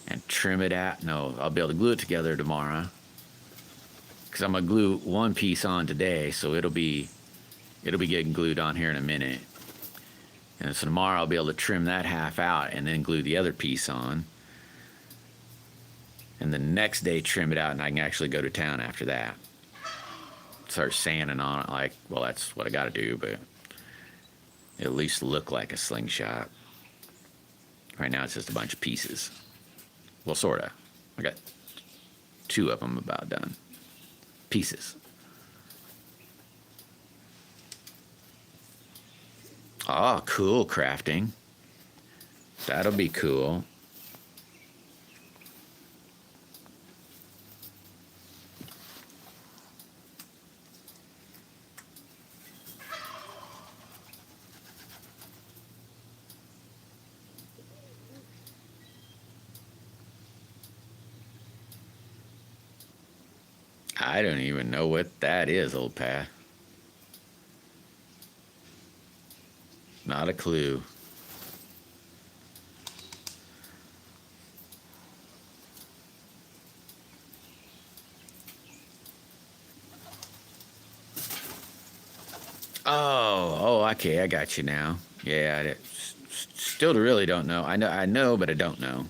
and trim it out. No, I'll be able to glue it together tomorrow because I'm gonna glue one piece on today, so it'll be getting glued on here in a minute. And so tomorrow I'll be able to trim that half out and then glue the other piece on. And the next day trim it out, and I can actually go to town after that. Start sanding on it like, well, that's what I gotta do, but it'll at least look like a slingshot. Right now it's just a bunch of pieces. Well, sorta. I got 2 of them about done. Pieces. Oh, cool crafting. That'll be cool. I don't even know what that is, old Pat. Not a clue. Oh, okay, I got you now. Yeah, still really don't know. I know, but I don't know.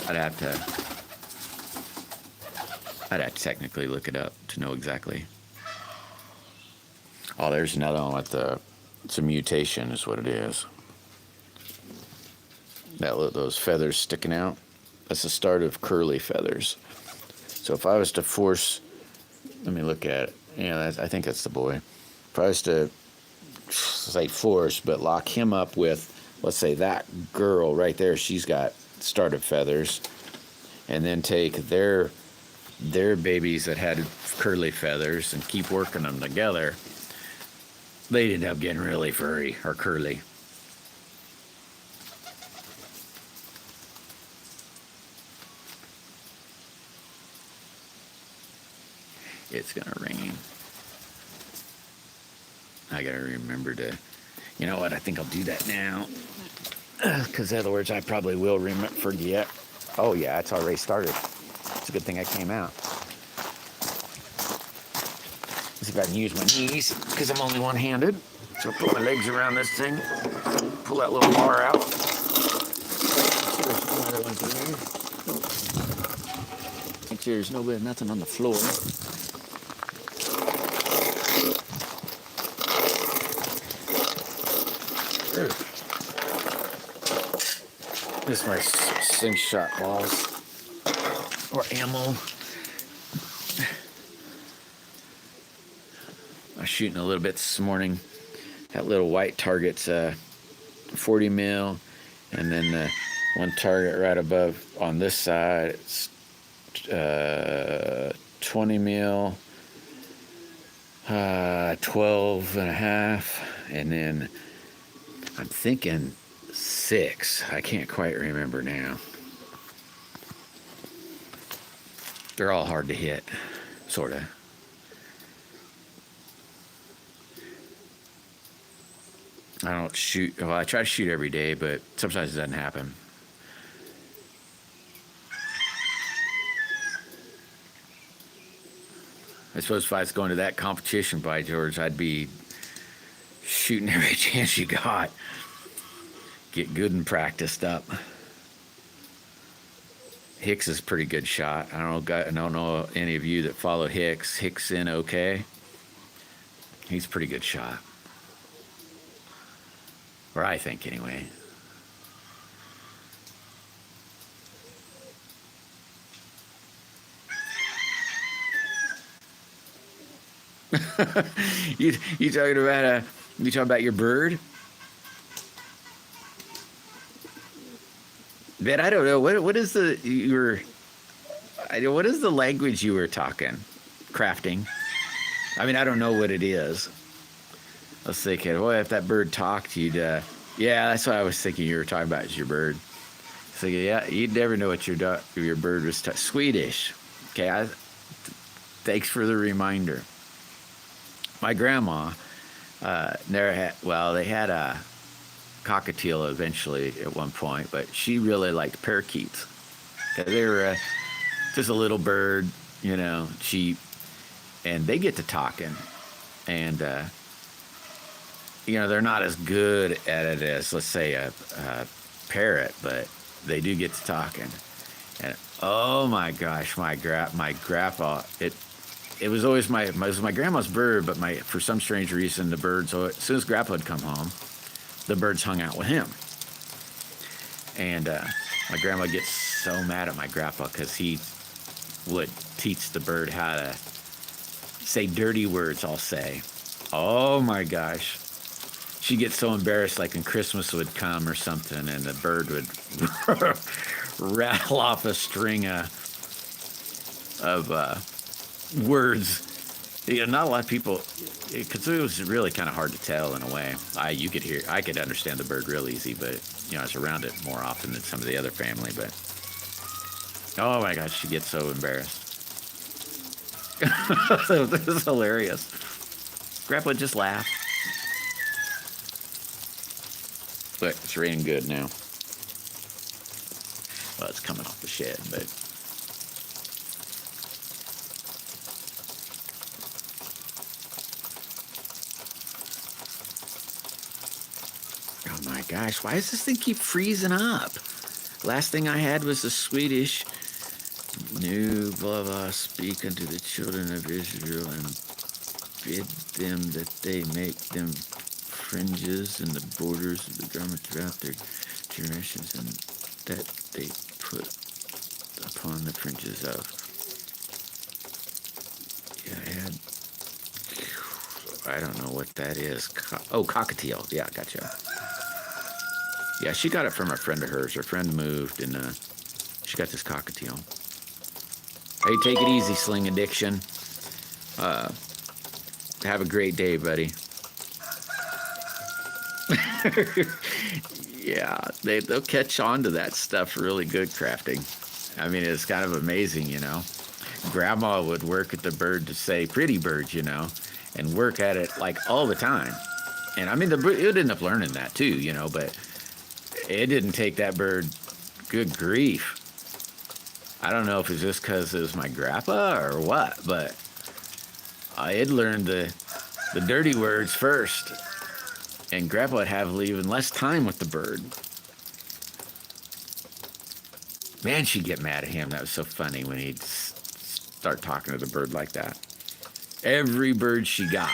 I'd have to technically look it up to know exactly. Oh, there's another one with it's a mutation is what it is. Those feathers sticking out, that's the start of curly feathers. So if I was to force, let me look at it. Yeah, I think that's the boy. If I was to say force, but lock him up with, let's say that girl right there, she's got start of feathers, and then take their babies that had curly feathers and keep working them together, they'd end up getting really furry or curly. It's gonna rain. I gotta remember to, you know what, I think I'll do that now, because otherwise I probably will forget. Oh yeah, it's already started. It's a good thing I came out. Let's see if I can use my knees, because I'm only one-handed. So I'll put my legs around this thing, pull that little bar out. Make sure there's nothing on the floor. This is my slingshot balls or ammo. I was shooting a little bit this morning. That little white target's 40 mil, and then the one target right above on this side, it's 20 mil, 12 and a half, and then I'm thinking 6. I can't quite remember now. They're all hard to hit, sorta. I don't shoot, well, I try to shoot every day, but sometimes it doesn't happen. I suppose if I was going to that competition, by George, I'd be shooting every chance you got. Get good and practiced up. Hicks is a pretty good shot. I don't know any of you that follow Hicks. Hicks in okay. He's a pretty good shot. Or I think, anyway. you talking about your bird? Ben, I don't know what is the language you were talking, crafting? I mean, I don't know what it is. I was thinking, well, if that bird talked, you'd, yeah, that's what I was thinking you were talking about, is your bird. So yeah, you'd never know what your bird was Swedish. Okay, thanks for the reminder. my grandma never had, well, they had a cockatiel eventually at one point, but she really liked parakeets. 'Cause they were just a little bird, you know, cheap, and they get to talking. And, you know, they're not as good at it as, let's say, a parrot, but they do get to talking. And oh my gosh, my grandpa, it was always it was my grandma's bird, but for some strange reason, the birds, so as soon as Grandpa would come home, the birds hung out with him. And my grandma gets so mad at my grandpa because he would teach the bird how to say dirty words, I'll say. Oh my gosh. She gets so embarrassed, like when Christmas would come or something, and the bird would rattle off a string of words. You know, not a lot of people, because it was really kind of hard to tell in a way. I could understand the bird real easy, but you know, I was around it more often than some of the other family. But oh my gosh, she gets so embarrassed. It was hilarious. Grandpa just laughed. But it's raining good now. Well, it's coming off the shed, but oh my gosh, why does this thing keep freezing up? Last thing I had was the Swedish new blah blah, speak unto the children of Israel and bid them that they make them fringes and the borders of the garment throughout their generations, and that they put upon the fringes of. Yeah, I don't know what that is. Cockatiel. Yeah, gotcha. Yeah, she got it from a friend of hers. Her friend moved, and she got this cockatiel. Hey, take it easy, Sling Addiction. Have a great day, buddy. Yeah, they'll catch on to that stuff really good, crafting. I mean, it's kind of amazing, you know. Grandma would work at the bird to say pretty birds, you know, and work at it like all the time. And I mean, it would end up learning that too, you know, but it didn't take that bird, good grief. I don't know if it's just because it was my grandpa or what, but I had learned the dirty words first. And Grandpa would have even less time with the bird. Man, she'd get mad at him. That was so funny when he'd start talking to the bird like that. Every bird she got.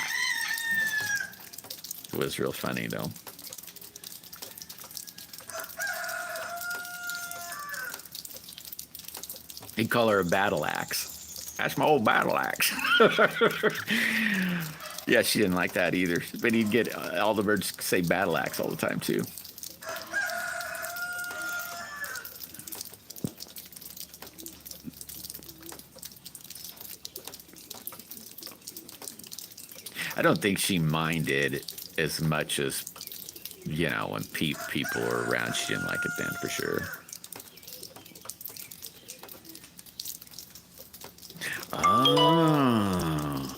It was real funny, though. He'd call her a battle axe. That's my old battle axe. Yeah, she didn't like that either. But he'd get all the birds say battle axe all the time, too. I don't think she minded as much as, you know, when people were around. She didn't like it then, for sure. Oh.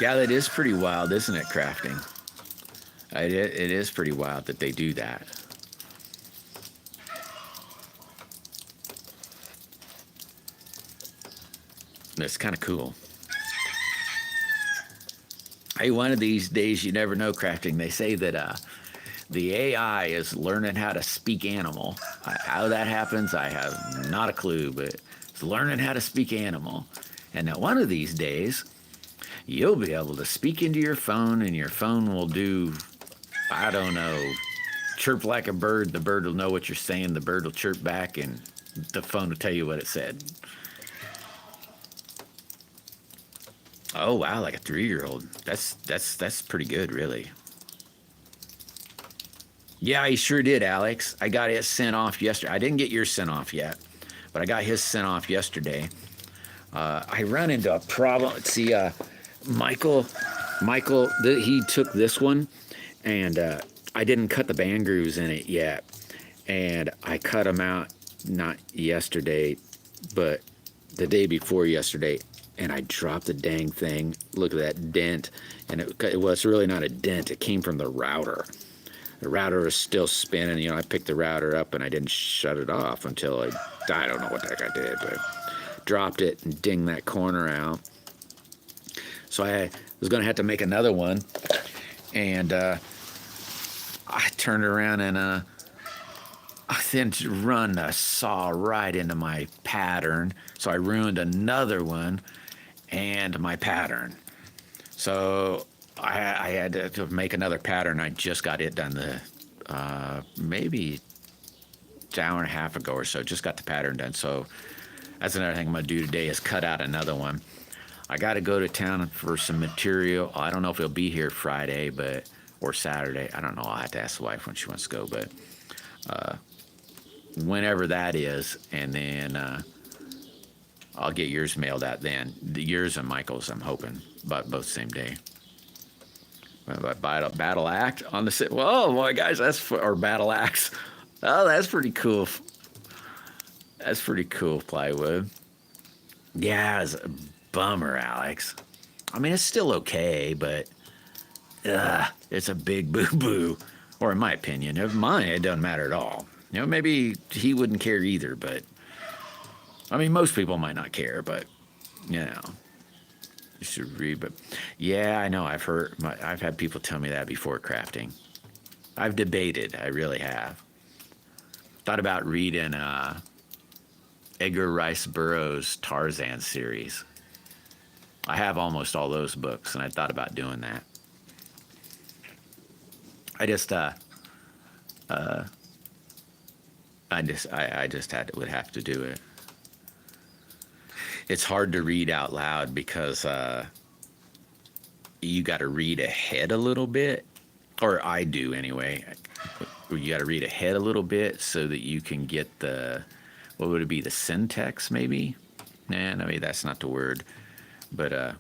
Yeah, that is pretty wild, isn't it, crafting? It is pretty wild that they do that. It's kind of cool. Hey, one of these days, you never know, crafting. They say that the AI is learning how to speak animal. How that happens, I have not a clue, but it's learning how to speak animal. And that one of these days, you'll be able to speak into your phone, and your phone will do, I don't know, chirp like a bird. The bird will know what you're saying. The bird will chirp back, and the phone will tell you what it said. Oh wow, like a 3-year-old. That's pretty good, really. Yeah, he sure did, Alex. I got his sent off yesterday. I didn't get yours sent off yet, but I got his sent off yesterday. I ran into a problem. Let's see, Michael, he took this one and I didn't cut the band grooves in it yet, and I cut them out not yesterday, but the day before yesterday, and I dropped the dang thing. Look at that dent, and it was really not a dent. It came from the router. The router was still spinning. You know, I picked the router up and I didn't shut it off until I don't know what the heck I did, but dropped it and dinged that corner out. So I was going to have to make another one, and I turned around and I then run a saw right into my pattern. So I ruined another one and my pattern. So I had to make another pattern. I just got it done maybe an hour and a half ago or so. Just got the pattern done. So that's another thing I'm going to do today is cut out another one. I got to go to town for some material. I don't know if it'll be here Friday or Saturday. I don't know. I'll have to ask the wife when she wants to go. But whenever that is, and then I'll get yours mailed out then. Yours and Michael's, I'm hoping, but both same day. Battle act on the sit. Whoa, boy, guys, or battle axe. Oh, that's pretty cool. That's pretty cool, plywood. Yeah, it's a bummer, Alex. I mean, it's still okay, but it's a big boo-boo. Or in my opinion, of mine, it doesn't matter at all. You know, maybe he wouldn't care either, but I mean, most people might not care, but you know, you should read. But yeah, I know. I've had people tell me that before crafting. I've debated. I really have. Thought about reading Edgar Rice Burroughs' Tarzan series. I have almost all those books, and I thought about doing that. I just would have to do it. It's hard to read out loud because you got to read ahead a little bit, or I do anyway. You got to read ahead a little bit so that you can get what would it be, the syntax maybe? Nah, maybe that's not the word. But,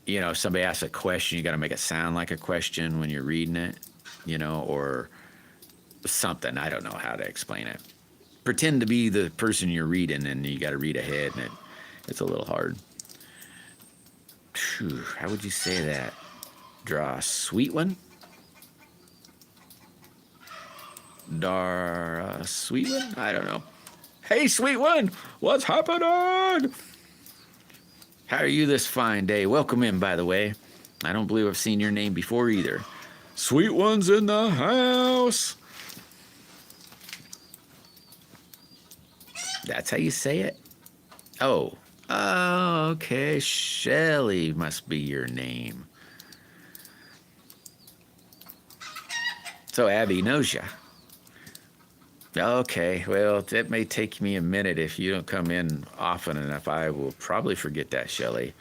you know, if somebody asks a question, you got to make it sound like a question when you're reading it, you know, or something. I don't know how to explain it. Pretend to be the person you're reading, and you got to read ahead, and it's a little hard. Whew, how would you say that? Draw a sweet one? Sweet one? I don't know. Hey, sweet one, what's happening? How are you this fine day? Welcome in, by the way. I don't believe I've seen your name before either. Sweet one's in the house. That's how you say it? Oh, okay. Shelly must be your name. So Abby knows ya. Okay, well, it may take me a minute if you don't come in often enough. I will probably forget that, Shelly.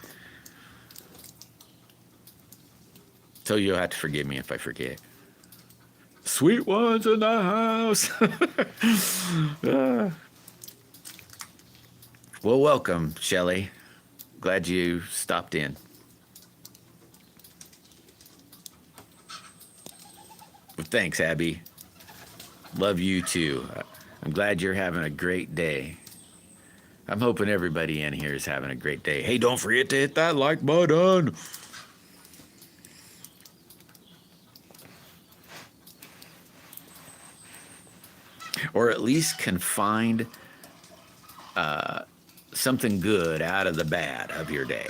So you'll have to forgive me if I forget. Sweet ones in the house. Well, welcome, Shelly. Glad you stopped in. Well, thanks, Abby. Love you too. I'm glad you're having a great day. I'm hoping everybody in here is having a great day. Hey, don't forget to hit that like button. Or at least can find something good out of the bad of your day.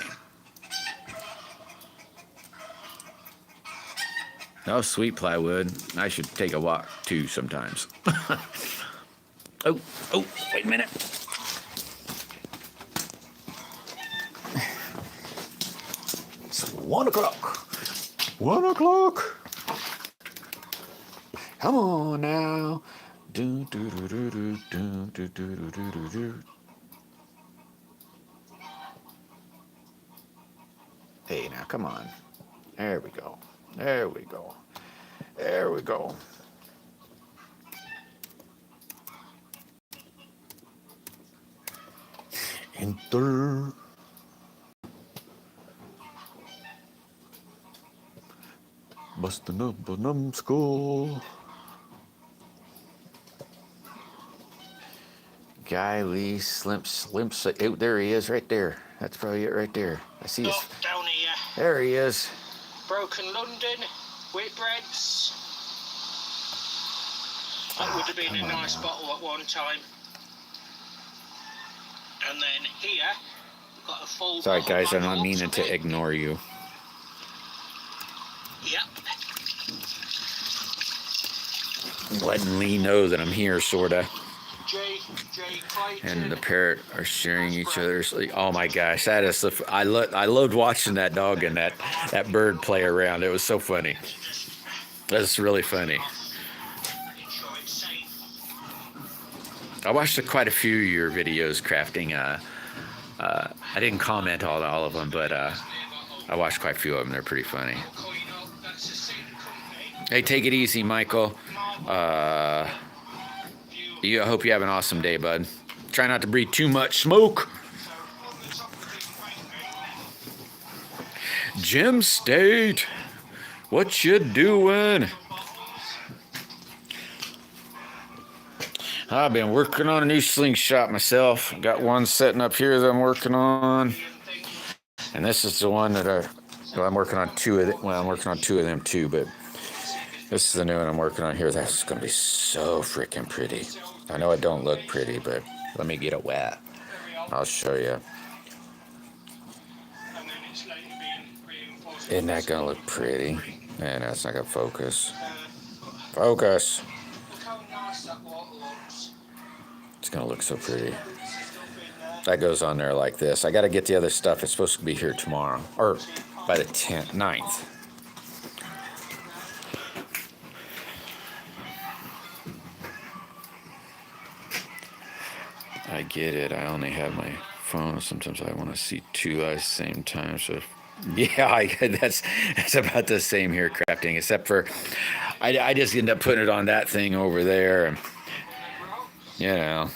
Oh, sweet plywood. I should take a walk too sometimes. Oh, wait a minute. It's 1 o'clock. 1 o'clock. Come on now. Do, do, do, do, do, do, do, do, do, do, do. Hey, now, come on. There we go. There we go. There we go. Enter. Bustin up a numbskull. Guy Lee Slimp. Oh, there he is, right there. That's probably it right there. I see his. Down here. There he is. Broken London, Whitbreads. That would have been a nice bottle at one time. And then here, we've got a full. Sorry, guys, I'm not meaning to ignore you. Yep. Letting Lee know that I'm here, sorta. J. Clayton. And the parrot are sharing each other's. Oh my gosh, that is the. I loved watching that dog and that bird play around. It was so funny. That's really funny. I watched quite a few of your videos crafting. I didn't comment on all of them, but I watched quite a few of them. They're pretty funny. Hey, take it easy, Michael. I hope you have an awesome day, bud. Try not to breathe too much smoke. Jim State, what you doing? I've been working on a new slingshot myself. Got one setting up here that I'm working on, and this is the one that I'm working on two of them. Well, I'm working on two of them too, but this is the new one I'm working on here. That's gonna be so freaking pretty. I know it don't look pretty, but let me get it wet. I'll show you. Isn't that gonna look pretty? Man, that's not gonna focus. Focus. It's gonna look so pretty. That goes on there like this. I gotta get the other stuff. It's supposed to be here tomorrow, or by the 9th. I get it. I only have my phone. Sometimes I want to see two eyes at the same time. So, yeah, that's about the same here crafting, except for I just end up putting it on that thing over there. And, you know.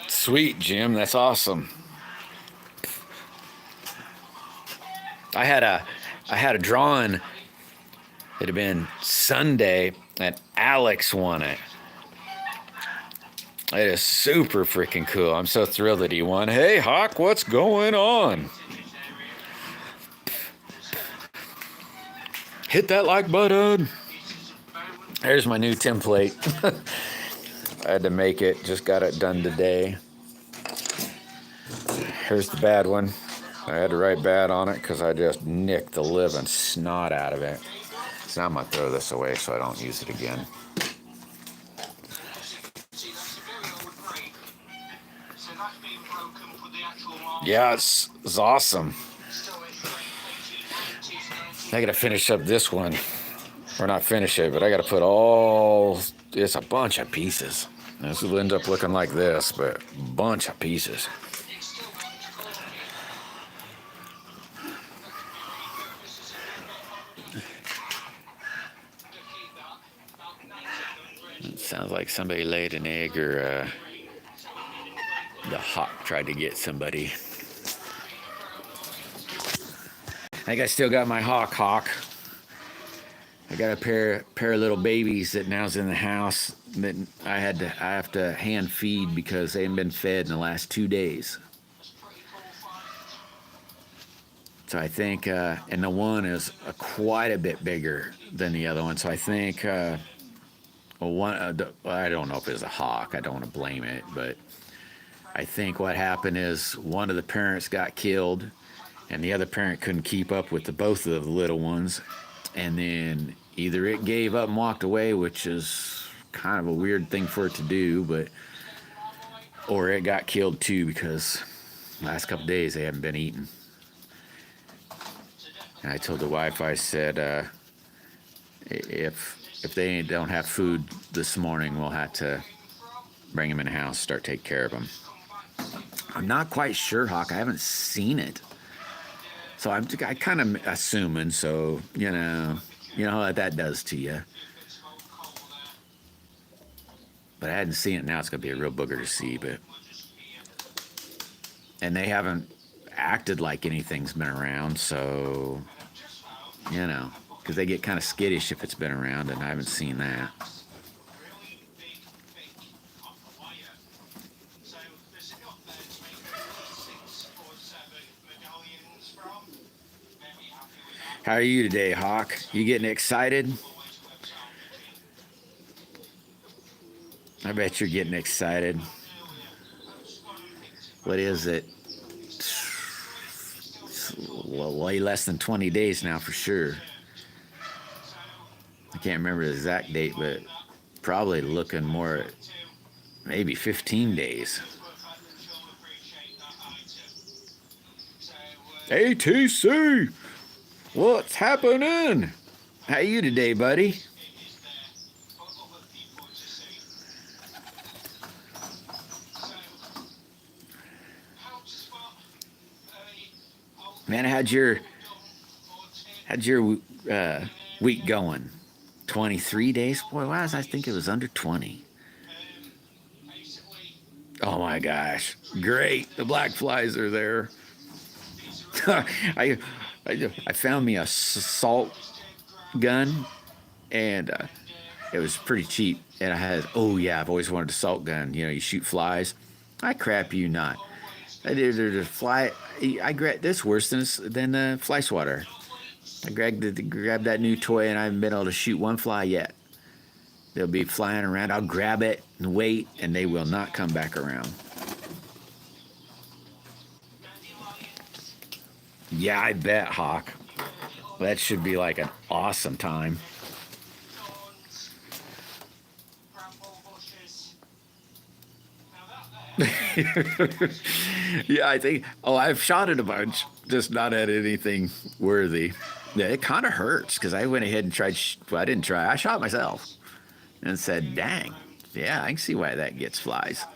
Sweet, Jim. That's awesome. I had a drawing. It had been Sunday, and Alex won it. It is super freaking cool. I'm so thrilled that he won. Hey, Hawk, what's going on? Hit that like button. There's my new template. I had to make it. Just got it done today. Here's the bad one. I had to write bad on it because I just nicked the living snot out of it. So now I'm going to throw this away so I don't use it again. Yeah, it's awesome. I got to finish up this one. Or not finish it, but I got to put it's a bunch of pieces. This will end up looking like this, but a bunch of pieces. It sounds like somebody laid an egg, or the hawk tried to get somebody. I think I still got my hawk. I got a pair of little babies that now's in the house that I have to hand feed because they haven't been fed in the last 2 days. So I think, and the one is quite a bit bigger than the other one. So I think, I don't know if it was a hawk. I don't want to blame it, but I think what happened is one of the parents got killed, and the other parent couldn't keep up with both of the little ones, and then either it gave up and walked away, which is kind of a weird thing for it to do, or it got killed too because last couple days they haven't been eating. And I told the wife, I said, if they don't have food this morning, we'll have to bring them in the house, start taking care of them. I'm not quite sure, Hawk. I haven't seen it. So I kind of assuming, so, you know what that does to you. But I hadn't seen it. Now it's going to be a real booger to see. And they haven't acted like anything's been around, so, you know, because they get kind of skittish if it's been around, and I haven't seen that. How are you today, Hawk? You getting excited? I bet you're getting excited. What is it? Well, way less than 20 days now for sure. I can't remember the exact date, but probably looking more at maybe 15 days. ATC! What's happening? How you today, buddy? Man, how'd your week going? 23 days? Boy, why was I think it was under 20? Oh my gosh. Great. The black flies are there. I found me a salt gun, and it was pretty cheap. And I had, oh yeah, I've always wanted a salt gun. You know, you shoot flies. I crap you not. I did a fly. I grabbed this worse than fly swatter. I grabbed that new toy, and I haven't been able to shoot one fly yet. They'll be flying around. I'll grab it and wait, and they will not come back around. Yeah, I bet, Hawk. That should be like an awesome time. Yeah, I think. Oh, I've shot it a bunch, just not at anything worthy. Yeah, it kind of hurts because I went ahead and tried. Well, I didn't try. I shot myself and said, "Dang, yeah, I can see why that gets flies."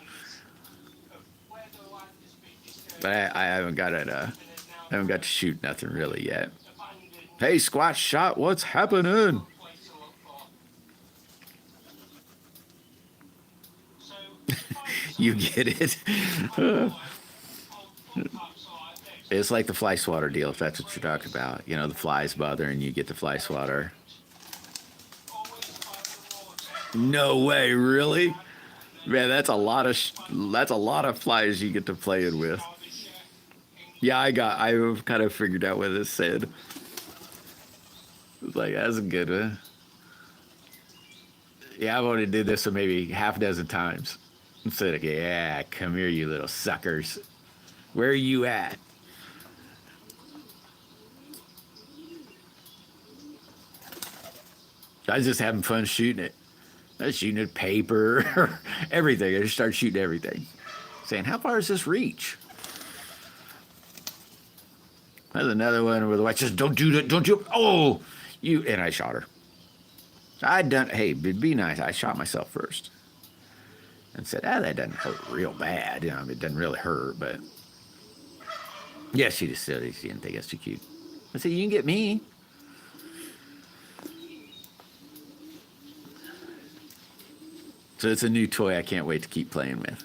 But I haven't got it. I haven't got to shoot nothing really yet. Hey, Squatch Shot, what's happening? You get it? It's like the fly swatter deal, if that's what you're talking about. You know, the flies bother and you get the fly swatter. No way, really? Man, that's a lot of flies you get to play it with. Yeah, I've kind of figured out what it said. It's like, that's a good one. Yeah, I've only did this maybe half a dozen times. Instead of, yeah, come here, you little suckers. Where are you at? I was just having fun shooting it. I was shooting at paper, everything. I just started shooting everything. Saying, how far does this reach? There's another one where the wife says, don't do that, don't you, oh, you, and I shot her. Hey, it'd be nice. I shot myself first. And said, that doesn't hurt real bad. You know, it doesn't really hurt, but. Yeah, she just said she didn't think it's too cute. I said, you can get me. So it's a new toy I can't wait to keep playing with.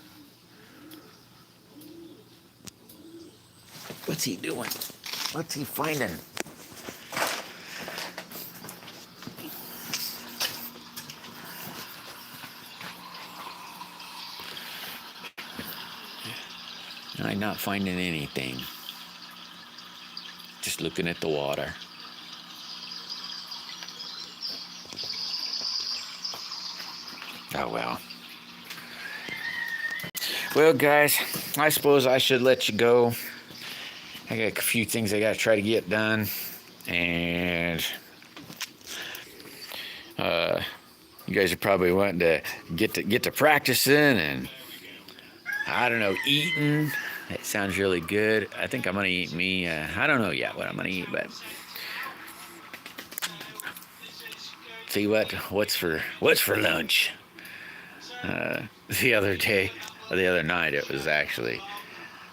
What's he doing? What's he finding? I'm not finding anything. Just looking at the water. Oh well. Well, guys, I suppose I should let you go. I got a few things I got to try to get done, and you guys are probably wanting to get to practicing and I don't know, eating. It sounds really good. I think I'm gonna eat me. I don't know yet what I'm gonna eat, but see what's for lunch. The other night, it was actually,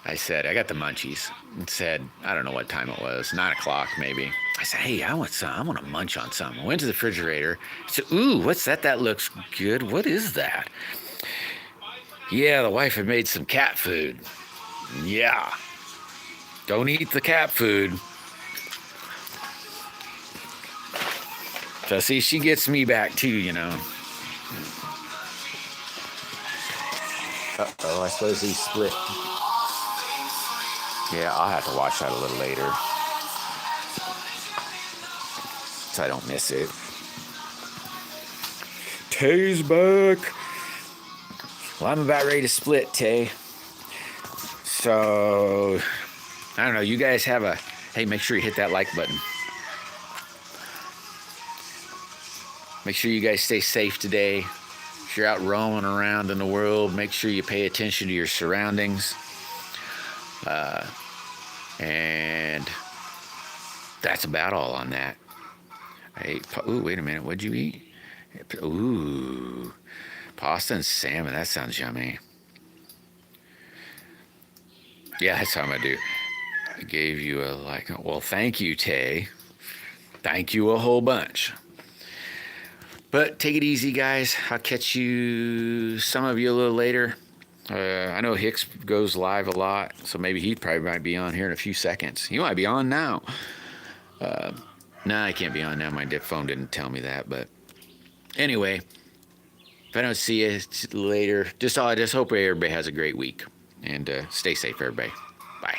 I said, I got the munchies and said, I don't know what time it was, 9 o'clock maybe. I said, hey, I want to munch on something. I went to the refrigerator. I said, ooh, what's that? That looks good. What is that? Yeah, the wife had made some cat food. Yeah. Don't eat the cat food. So see, she gets me back too, you know. Uh-oh, I suppose he split. Yeah, I'll have to watch that a little later, so I don't miss it. Tay's back. Well, I'm about ready to split, Tay. So, I don't know, you guys have a... Hey, make sure you hit that like button. Make sure you guys stay safe today. If you're out roaming around in the world, make sure you pay attention to your surroundings. And that's about all on that. Ooh, wait a minute. What'd you eat? Ooh, pasta and salmon. That sounds yummy. Yeah, that's how I'm going to do. I gave you a like. Well, thank you, Tay. Thank you a whole bunch. But take it easy, guys. I'll catch you, some of you, a little later. I know Hicks goes live a lot, so maybe he probably might be on here in a few seconds. He might be on now. No, I can't be on now. My phone didn't tell me that. But anyway, if I don't see you later, I just hope everybody has a great week. And stay safe, everybody. Bye.